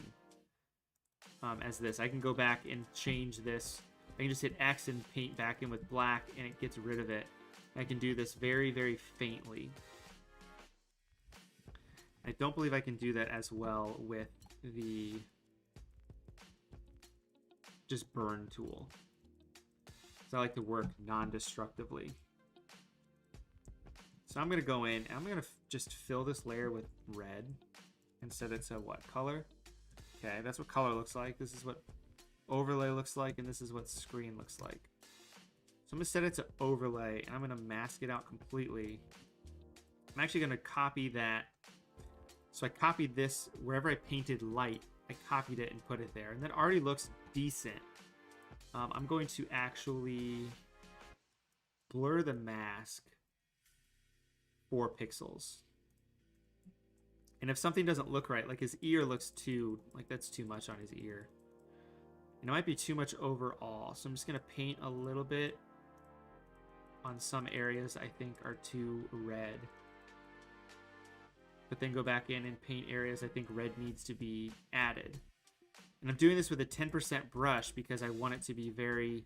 as this. I can go back and change this. I can just hit X and paint back in with black and it gets rid of it. I can do this very, very faintly. I don't believe I can do that as well with the just burn tool. So I like to work non-destructively. So I'm going to go in and I'm going to just fill this layer with red and set it to what color? Okay, that's what color looks like. This is what overlay looks like, and this is what screen looks like. So I'm going to set it to overlay, and I'm going to mask it out completely. I'm actually going to copy that. So I copied this wherever I painted light. I copied it and put it there, and that already looks decent. I'm going to actually blur the mask 4 pixels. And if something doesn't look right, like his ear looks too, like that's too much on his ear. And it might be too much overall. So I'm just going to paint a little bit on some areas I think are too red. But then go back in and paint areas I think red needs to be added. And I'm doing this with a 10% brush because I want it to be very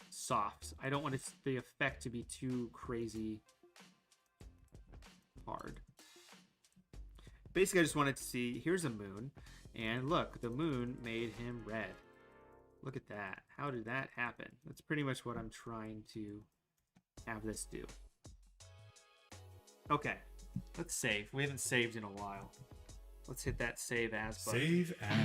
soft. I don't want the effect to be too crazy hard. Basically, I just wanted to see, here's a moon, and look, the moon made him red. Look at that. How did that happen? That's pretty much what I'm trying to have this do. Okay, let's save. We haven't saved in a while. Let's hit that save as button. Save as.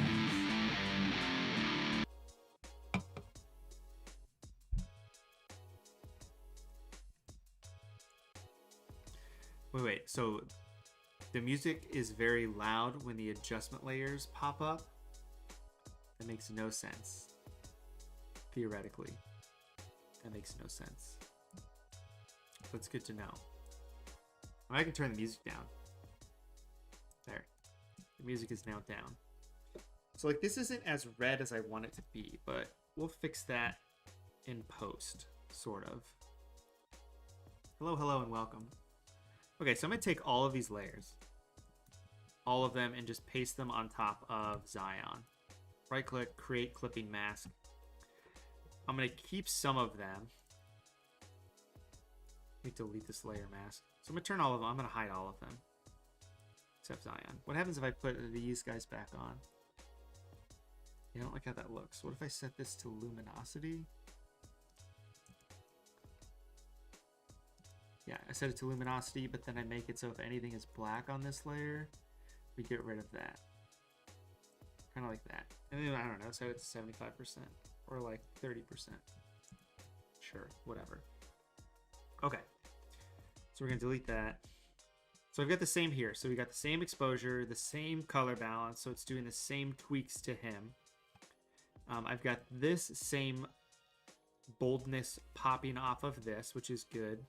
Wait, so the music is very loud when the adjustment layers pop up? That makes no sense. Theoretically. That makes no sense. But it's good to know. I can turn the music down. There. The music is now down. So like this isn't as red as I want it to be, but we'll fix that in post, sort of. Hello, hello, and welcome. Okay, so I'm going to take all of these layers, all of them, and just paste them on top of Zion. Right-click, create clipping mask. I'm going to keep some of them. Let me delete this layer mask. So I'm going to turn all of them. I'm going to hide all of them, except Zion. What happens if I put these guys back on? Yeah, I don't like how that looks. What if I set this to luminosity? Yeah, I set it to luminosity, but then I make it so if anything is black on this layer, we get rid of that. Kind of like that. And then, I don't know, set it to 75% or like 30%. Sure, whatever. Okay, so we're going to delete that. So I've got the same here. So we got the same exposure, the same color balance, so it's doing the same tweaks to him. I've got this same boldness popping off of this, which is good.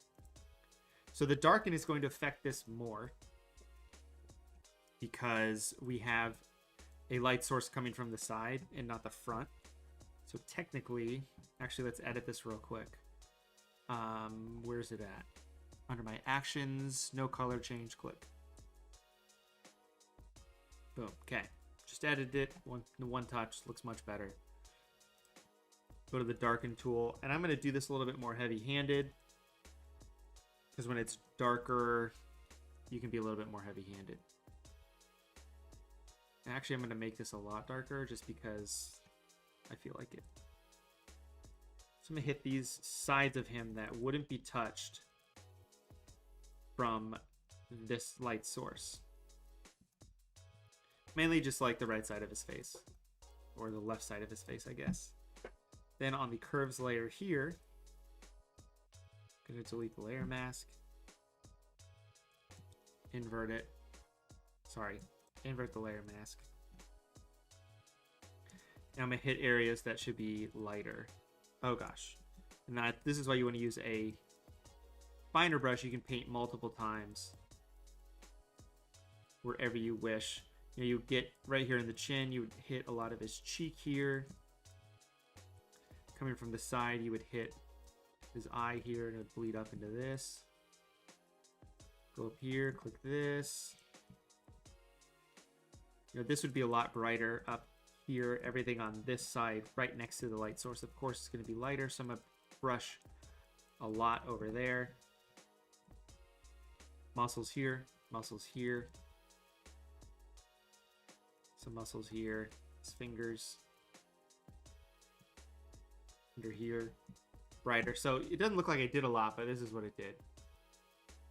So the darken is going to affect this more because we have a light source coming from the side and not the front. So technically, actually, let's edit this real quick. Where's it at? Under my actions, no color change, click. Boom. Okay. Just edited it. One touch. Looks much better. Go to the darken tool. And I'm going to do this a little bit more heavy-handed. Because when it's darker, you can be a little bit more heavy-handed. Actually, I'm going to make this a lot darker just because I feel like it. So I'm going to hit these sides of him that wouldn't be touched from this light source. Mainly just like the right side of his face, or the left side of his face, I guess. Then on the curves layer here, I'm going to delete the layer mask, invert it. Sorry, invert the layer mask. And I'm going to hit areas that should be lighter. Oh gosh. And this is why you want to use a finer brush. You can paint multiple times wherever you wish. You know, you get right here in the chin, you would hit a lot of his cheek here. Coming from the side, you would hit his eye here and it would bleed up into this. Go up here, click this. You know, this would be a lot brighter up here. Everything on this side, right next to the light source, of course, is going to be lighter. So I'm going to brush a lot over there. Muscles here, muscles here. Some muscles here, his fingers. Under here, brighter. So it doesn't look like I did a lot, but this is what it did.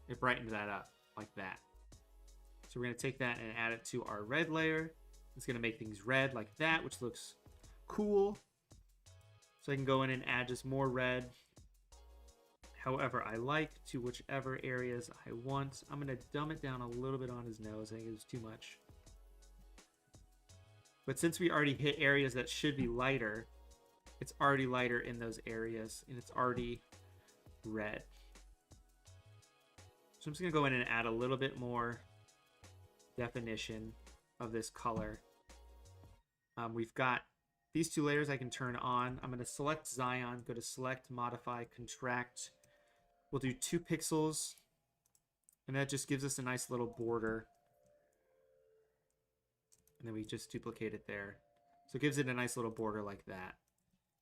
It brightened that up like that. So we're going to take that and add it to our red layer. It's going to make things red like that, which looks cool. So I can go in and add just more red however I like to whichever areas I want. I'm going to dumb it down a little bit on his nose. I think it was too much. But since we already hit areas that should be lighter, it's already lighter in those areas, and it's already red. So I'm just going to go in and add a little bit more definition of this color. We've got these two layers I can turn on. I'm going to select Zion, go to Select, Modify, Contract. We'll do 2 pixels, and that just gives us a nice little border. And then we just duplicate it there. So it gives it a nice little border like that.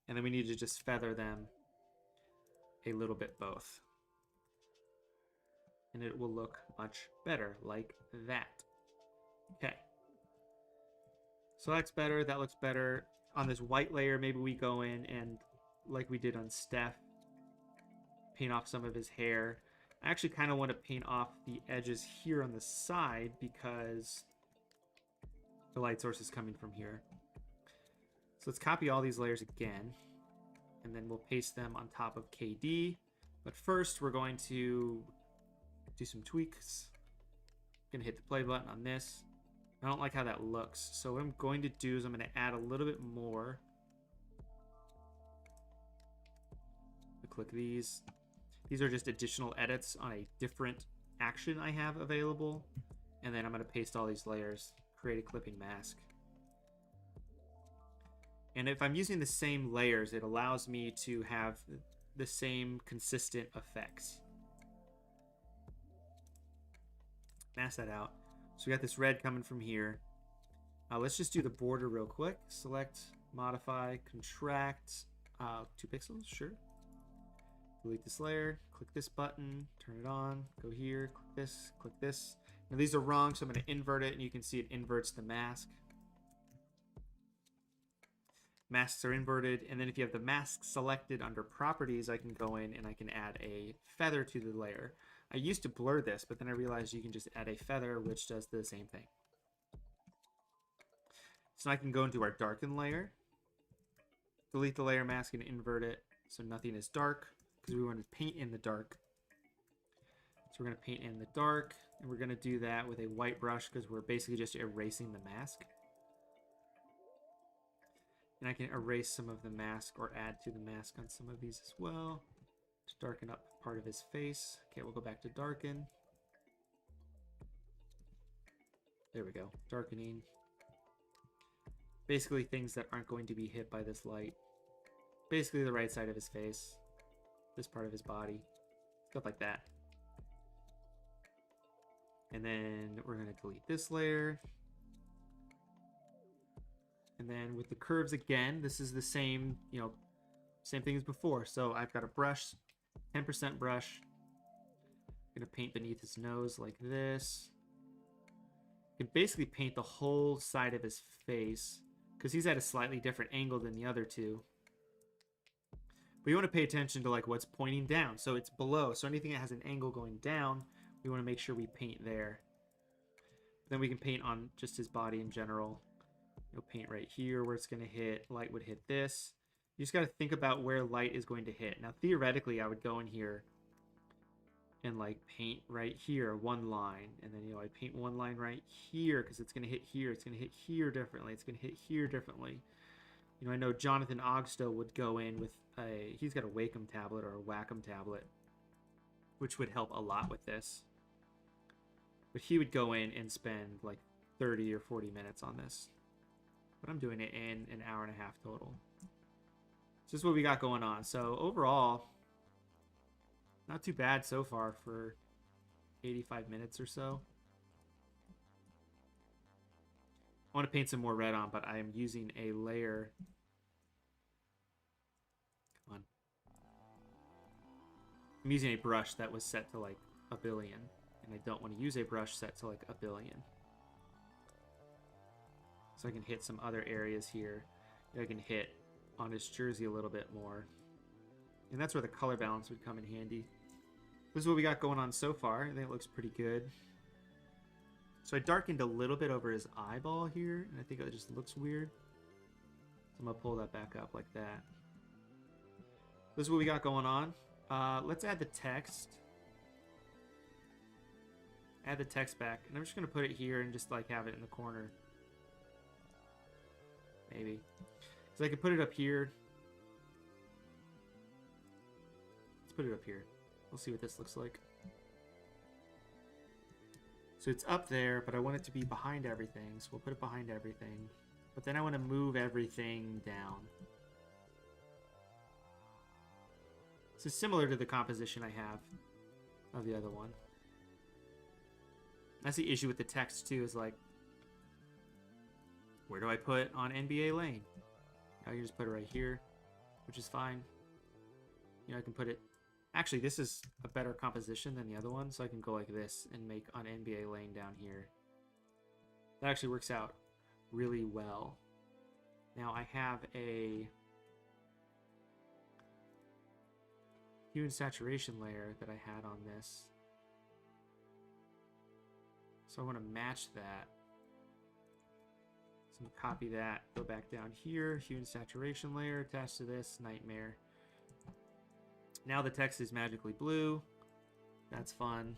And then we need to just feather them a little bit both. And it will look much better like that. Okay. So that's better. That looks better. On this white layer, maybe we go in and, like we did on Steph, paint off some of his hair. I actually kind of want to paint off the edges here on the side because the light source is coming from here. So let's copy all these layers again, and then we'll paste them on top of KD. But first, we're going to do some tweaks. I'm going to hit the play button on this. I don't like how that looks. So what I'm going to do is I'm going to add a little bit more. Click these. These are just additional edits on a different action I have available. And then I'm going to paste all these layers, create a clipping mask. And if I'm using the same layers, it allows me to have the same consistent effects. Mask that out. So we got this red coming from here. Let's just do the border real quick. Select, modify, contract. 2 pixels, sure. Delete this layer, click this button, turn it on, go here, click this, click this. Now these are wrong, so I'm going to invert it, and you can see it inverts the mask. Masks are inverted, and then if you have the mask selected under properties, I can go in and I can add a feather to the layer. I used to blur this, but then I realized you can just add a feather, which does the same thing. So I can go into our darken layer, delete the layer mask and invert it so nothing is dark, because we want to paint in the dark. So we're going to paint in the dark, and we're going to do that with a white brush because we're basically just erasing the mask. And I can erase some of the mask or add to the mask on some of these as well to darken up part of his face. Okay, we'll go back to darken. There we go, darkening. Basically things that aren't going to be hit by this light. Basically the right side of his face, this part of his body, stuff like that. And then we're going to delete this layer. And then with the curves again, this is the same, same thing as before. So I've got a brush, 10% brush. I'm going to paint beneath his nose like this. You can basically paint the whole side of his face because he's at a slightly different angle than the other two. But you want to pay attention to like what's pointing down. So it's below. So anything that has an angle going down, We want to make sure we paint there. Then we can paint on just his body in general. You'll paint right here where it's going to hit. Light would hit this. You just got to think about where light is going to hit. Now, theoretically, I would go in here and like paint right here, one line. And then, I paint one line right here because it's going to hit here. It's going to hit here differently. It's going to hit here differently. I know Jonathan Ogstow would go in with he's got a Wacom tablet or a Wacom tablet, which would help a lot with this. But he would go in and spend like 30 or 40 minutes on this. But I'm doing it in an hour and a half total. So this is what we got going on. So overall, not too bad so far for 85 minutes or so. I want to paint some more red on, but I am using a layer. Come on. I'm using a brush that was set to like 1 billion. And I don't want to use a brush set to like 1 billion. So I can hit some other areas here. I can hit on his jersey a little bit more. And that's where the color balance would come in handy. This is what we got going on so far. I think it looks pretty good. So I darkened a little bit over his eyeball here, and I think it just looks weird. So I'm going to pull that back up like that. This is what we got going on. Let's add the text. Add the text back, and I'm just going to put it here and just like have it in the corner. Maybe. So I could put it up here. Let's put it up here. We'll see what this looks like. So it's up there, but I want it to be behind everything. So we'll put it behind everything. But then I want to move everything down. So similar to the composition I have of the other one. That's the issue with the text too, is like, where do I put on NBA Lane? I can just put it right here, which is fine. I can put it... Actually, this is a better composition than the other one, so I can go like this and make on NBA Lane down here. That actually works out really well. Now I have a hue and saturation layer that I had on this. So I want to match that. So I'm going to copy that, go back down here, hue and saturation layer attached to this, nightmare. Now the text is magically blue. That's fun.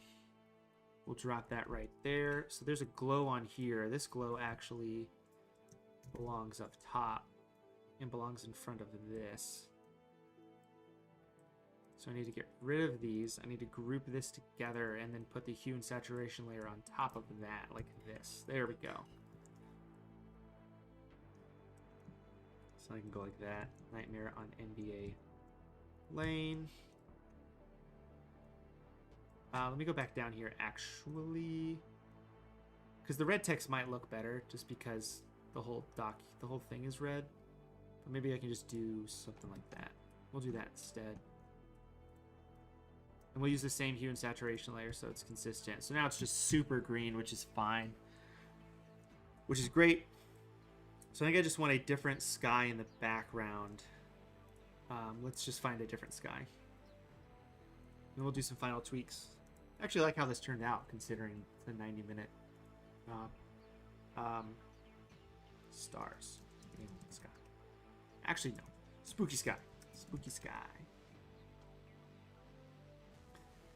We'll drop that right there. So there's a glow on here. This glow actually belongs up top and belongs in front of this. So I need to get rid of these. I need to group this together and then put the hue and saturation layer on top of that, like this. There we go. So I can go like that. Nightmare on NBA Lane. Let me go back down here, actually. Because the red text might look better, just because the whole thing is red. But maybe I can just do something like that. We'll do that instead. And we'll use the same hue and saturation layer so it's consistent. So now it's just super green, which is fine. Which is great. So I think I just want a different sky in the background. Let's just find a different sky. And we'll do some final tweaks. I actually like how this turned out, considering the 90-minute stars. Sky. Actually, no. Spooky sky. Spooky sky.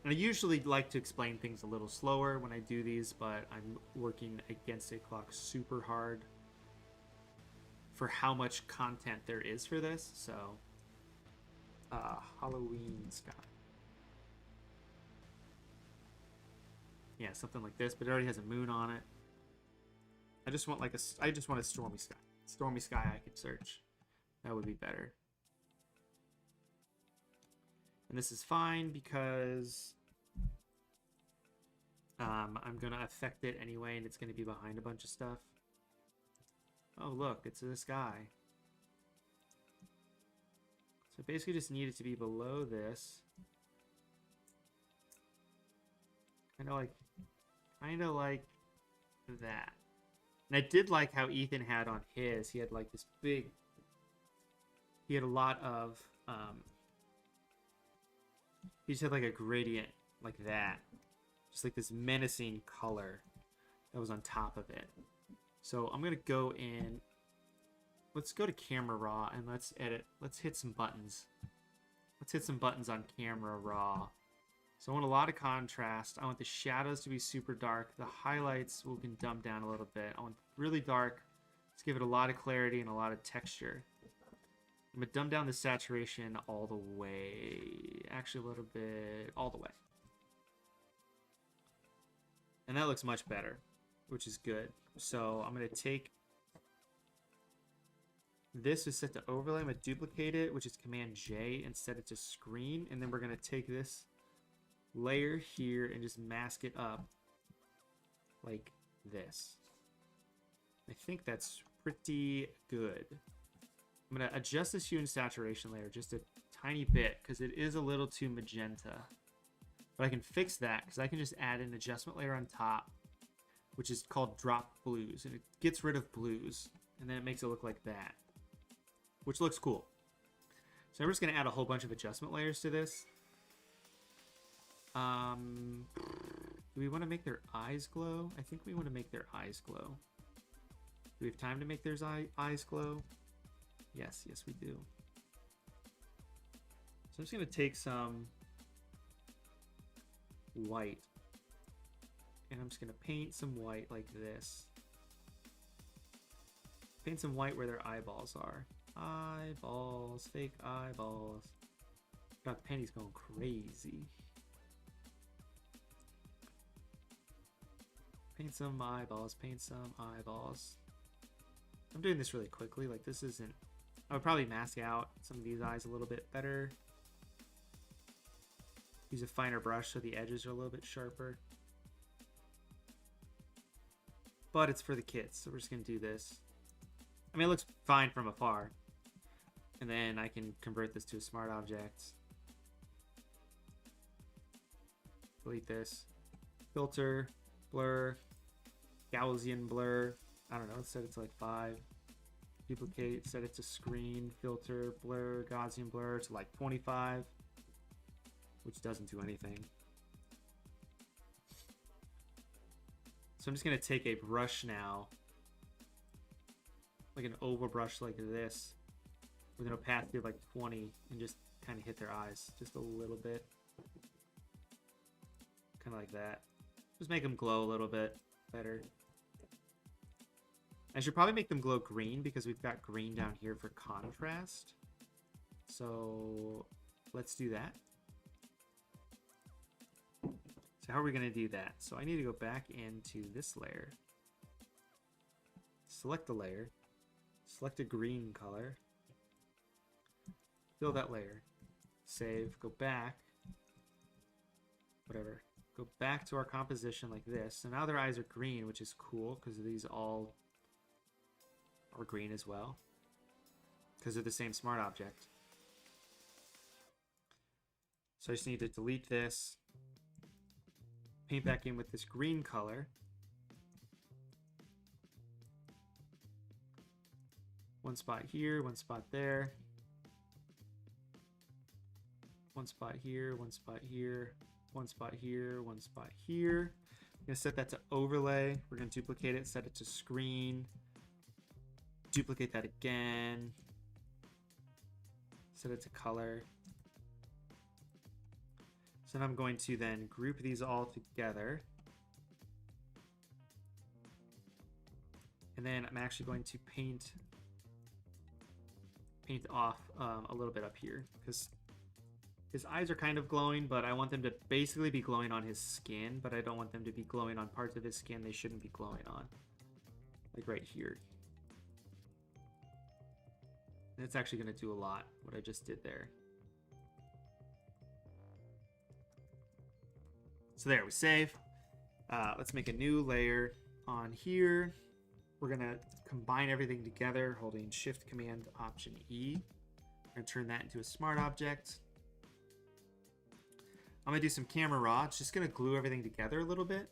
And I usually like to explain things a little slower when I do these, but I'm working against a clock super hard for how much content there is for this. So, Halloween sky. Yeah, something like this, but it already has a moon on it. I just want I just want a stormy sky. Stormy sky I could search. That would be better. And this is fine because I'm going to affect it anyway, and it's going to be behind a bunch of stuff. Oh, look, it's in the sky. So I basically just need it to be below this. Kind of like that. And I did like how Ethan had on his. He had like this big... He had a lot of... he just had like a gradient like that. just like this menacing color that was on top of it. So I'm gonna go in, let's go to camera raw and let's edit, let's hit some buttons. Let's hit some buttons on camera raw. So I want a lot of contrast. I want the shadows to be super dark. The highlights we can dumb down a little bit. I want really dark. Let's give it a lot of clarity and a lot of texture. I'm going to dumb down the saturation all the way. Actually, a little bit all the way. And that looks much better, which is good. So I'm going to take... This is set to overlay. I'm going to duplicate it, which is Command J, and set it to screen. And then we're going to take this layer here and just mask it up like this. I think that's pretty good. I'm going to adjust this hue and saturation layer just a tiny bit because it is a little too magenta. But I can fix that because I can just add an adjustment layer on top, which is called drop blues. And it gets rid of blues, and then it makes it look like that, which looks cool. So I'm just going to add a whole bunch of adjustment layers to this. Do we want to make their eyes glow? I think we want to make their eyes glow. Do we have time to make their eyes glow? Yes, yes we do. So I'm just going to take some white. And I'm just going to paint some white like this. Paint some white where their eyeballs are. Eyeballs, fake eyeballs. God, the painting's going crazy. Paint some eyeballs, paint some eyeballs. I'm doing this really quickly, like this isn't... I would probably mask out some of these eyes a little bit better. Use a finer brush so the edges are a little bit sharper. But it's for the kids, so we're just gonna do this. I mean, it looks fine from afar. And then I can convert this to a smart object. Delete this. Filter. Blur, Gaussian blur, I don't know, let's set it to like 5. Duplicate, set it to screen, filter, blur, Gaussian blur to like 25, which doesn't do anything. So I'm just going to take a brush now, like an oval brush like this, with an opacity of like 20, and just kind of hit their eyes just a little bit. Kind of like that. Just make them glow a little bit better. I should probably make them glow green because we've got green down here for contrast. So let's do that. So how are we going to do that? So I need to go back into this layer. Select the layer. Select a green color. Fill that layer. Save. Go back. Whatever. Go back to our composition like this. So now their eyes are green, which is cool because these all are green as well. Because they're the same smart object. So I just need to delete this. Paint back in with this green color. One spot here, one spot there. One spot here, one spot here. One spot here, one spot here. I'm going to set that to overlay. We're going to duplicate it, set it to screen. Duplicate that again. Set it to color. So then I'm going to then group these all together. And then I'm actually going to paint off a little bit up here because his eyes are kind of glowing, but I want them to basically be glowing on his skin, but I don't want them to be glowing on parts of his skin they shouldn't be glowing on. Like right here. And it's actually going to do a lot, what I just did there. So there, we save. Let's make a new layer on here. We're going to combine everything together, holding Shift Command Option E. We're going to turn that into a smart object. I'm going to do some camera raw. It's just going to glue everything together a little bit.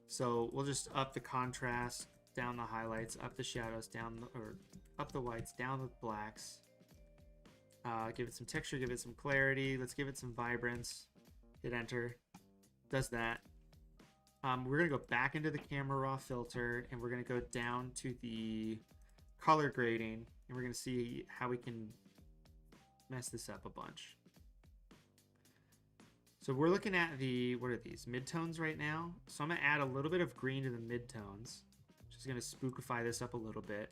So we'll just up the contrast, down the highlights, up the shadows, up the whites, down the blacks. Give it some texture, give it some clarity. Let's give it some vibrance. Hit enter. Does that. We're going to go back into the camera raw filter, and we're going to go down to the color grading, and we're going to see how we can mess this up a bunch. So we're looking at the, what are these, midtones right now? So I'm going to add a little bit of green to the midtones. Just going to spookify this up a little bit.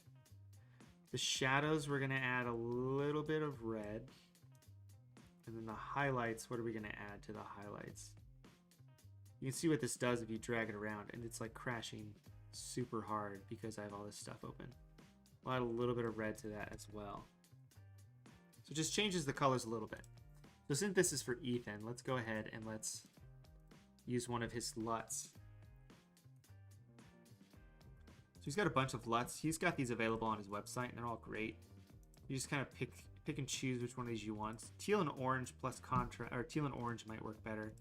The shadows, we're going to add a little bit of red. And then the highlights, what are we going to add to the highlights? You can see what this does if you drag it around, and it's like crashing super hard because I have all this stuff open. I'll add a little bit of red to that as well. So it just changes the colors a little bit. So since this is for Ethan, let's go ahead and let's use one of his LUTs. So he's got a bunch of LUTs. He's got these available on his website, and they're all great. You just kind of pick and choose which one of these you want. Teal and orange plus contrast, or teal and orange might work better.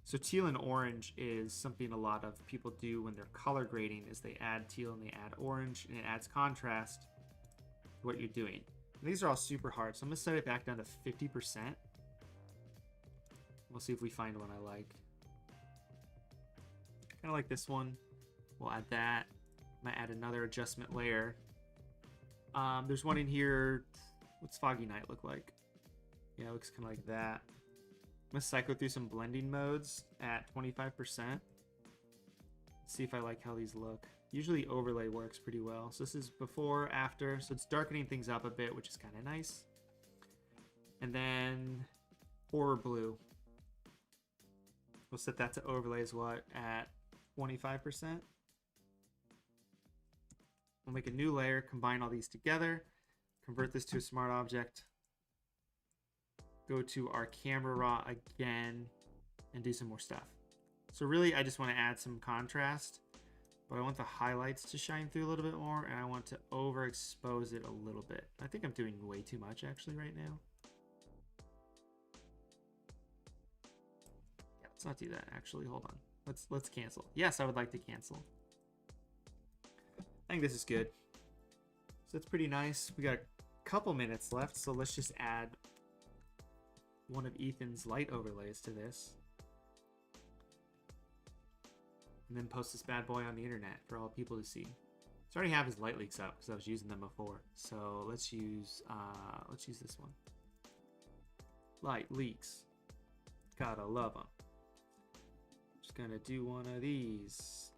So teal and orange is something a lot of people do when they're color grading, is they add teal and they add orange, and it adds contrast to what you're doing. And these are all super hard, so I'm gonna set it back down to 50%. We'll see if we find one I like. Kind of like this one. We'll add that. I'm gonna add another adjustment layer. There's one in here. What's Foggy Night look like? Yeah, it looks kind of like that. I'm gonna cycle through some blending modes at 25%. See if I like how these look. Usually overlay works pretty well. So this is before, after. So it's darkening things up a bit, which is kind of nice. And then horror blue. We'll set that to overlay as what? At 25%. We'll make a new layer, combine all these together, convert this to a smart object. Go to our camera raw again and do some more stuff. So really, I just want to add some contrast, but I want the highlights to shine through a little bit more, and I want to overexpose it a little bit. I think I'm doing way too much actually right now. Yeah, let's not do that actually. Hold on. Let's cancel. Yes, I would like to cancel. I think this is good. So it's pretty nice. We got a couple minutes left, so let's just add one of Ethan's light overlays to this, and then post this bad boy on the internet for all people to see. So I already have his light leaks up because I was using them before. So let's use this one. Light leaks. Gotta love them. Just gonna do one of these.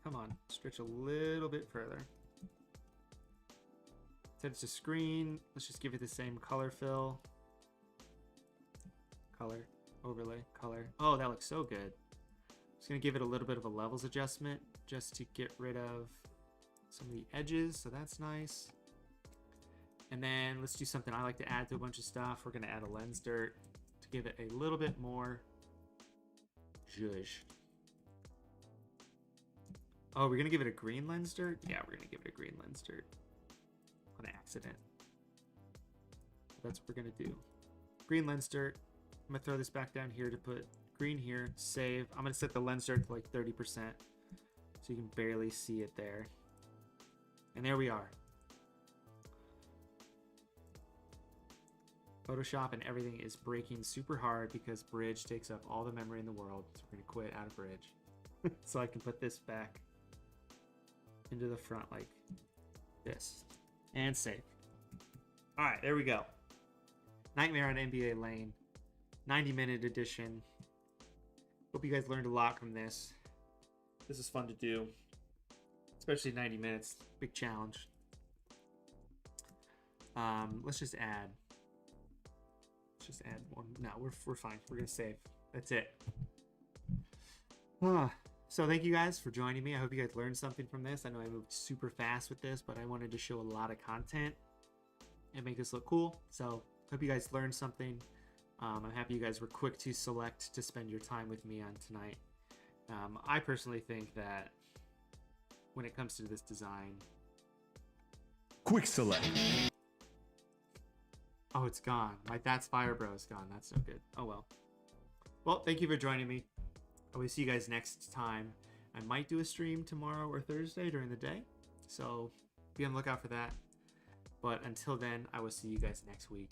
Come on, stretch a little bit further. Set it to screen. Let's just give it the same color fill. Color, overlay, color. Oh, that looks so good. Just gonna give it a little bit of a levels adjustment just to get rid of some of the edges, so that's nice. And then let's do something I like to add to a bunch of stuff. We're gonna add a lens dirt to give it a little bit more zhuzh. Oh, we're gonna give it a green lens dirt? Yeah, we're gonna give it a green lens dirt. On accident. That's what we're gonna do. Green lens dirt. I'm gonna throw this back down here to put green here, save. I'm gonna set the lens dirt to like 30%, so you can barely see it there. And there we are. Photoshop and everything is breaking super hard because Bridge takes up all the memory in the world. So we're gonna quit out of Bridge. So I can put this back into the front like this. And save. Alright, there we go. Nightmare on NBA Lane. 90-minute edition. Hope you guys learned a lot from this. This is fun to do. Especially 90 minutes. Big challenge. Let's just add. Let's just add one. No, we're fine. We're gonna save. That's it. So thank you guys for joining me. I hope you guys learned something from this. I know I moved super fast with this, but I wanted to show a lot of content and make this look cool. So hope you guys learned something. I'm happy you guys were quick to select to spend your time with me on tonight. I personally think that when it comes to this design... Quick select. Oh, it's gone. My That's Fire Bro is gone. That's no good. Oh well. Well, thank you for joining me. I will see you guys next time. I might do a stream tomorrow or Thursday during the day, so be on the lookout for that. But until then, I will see you guys next week.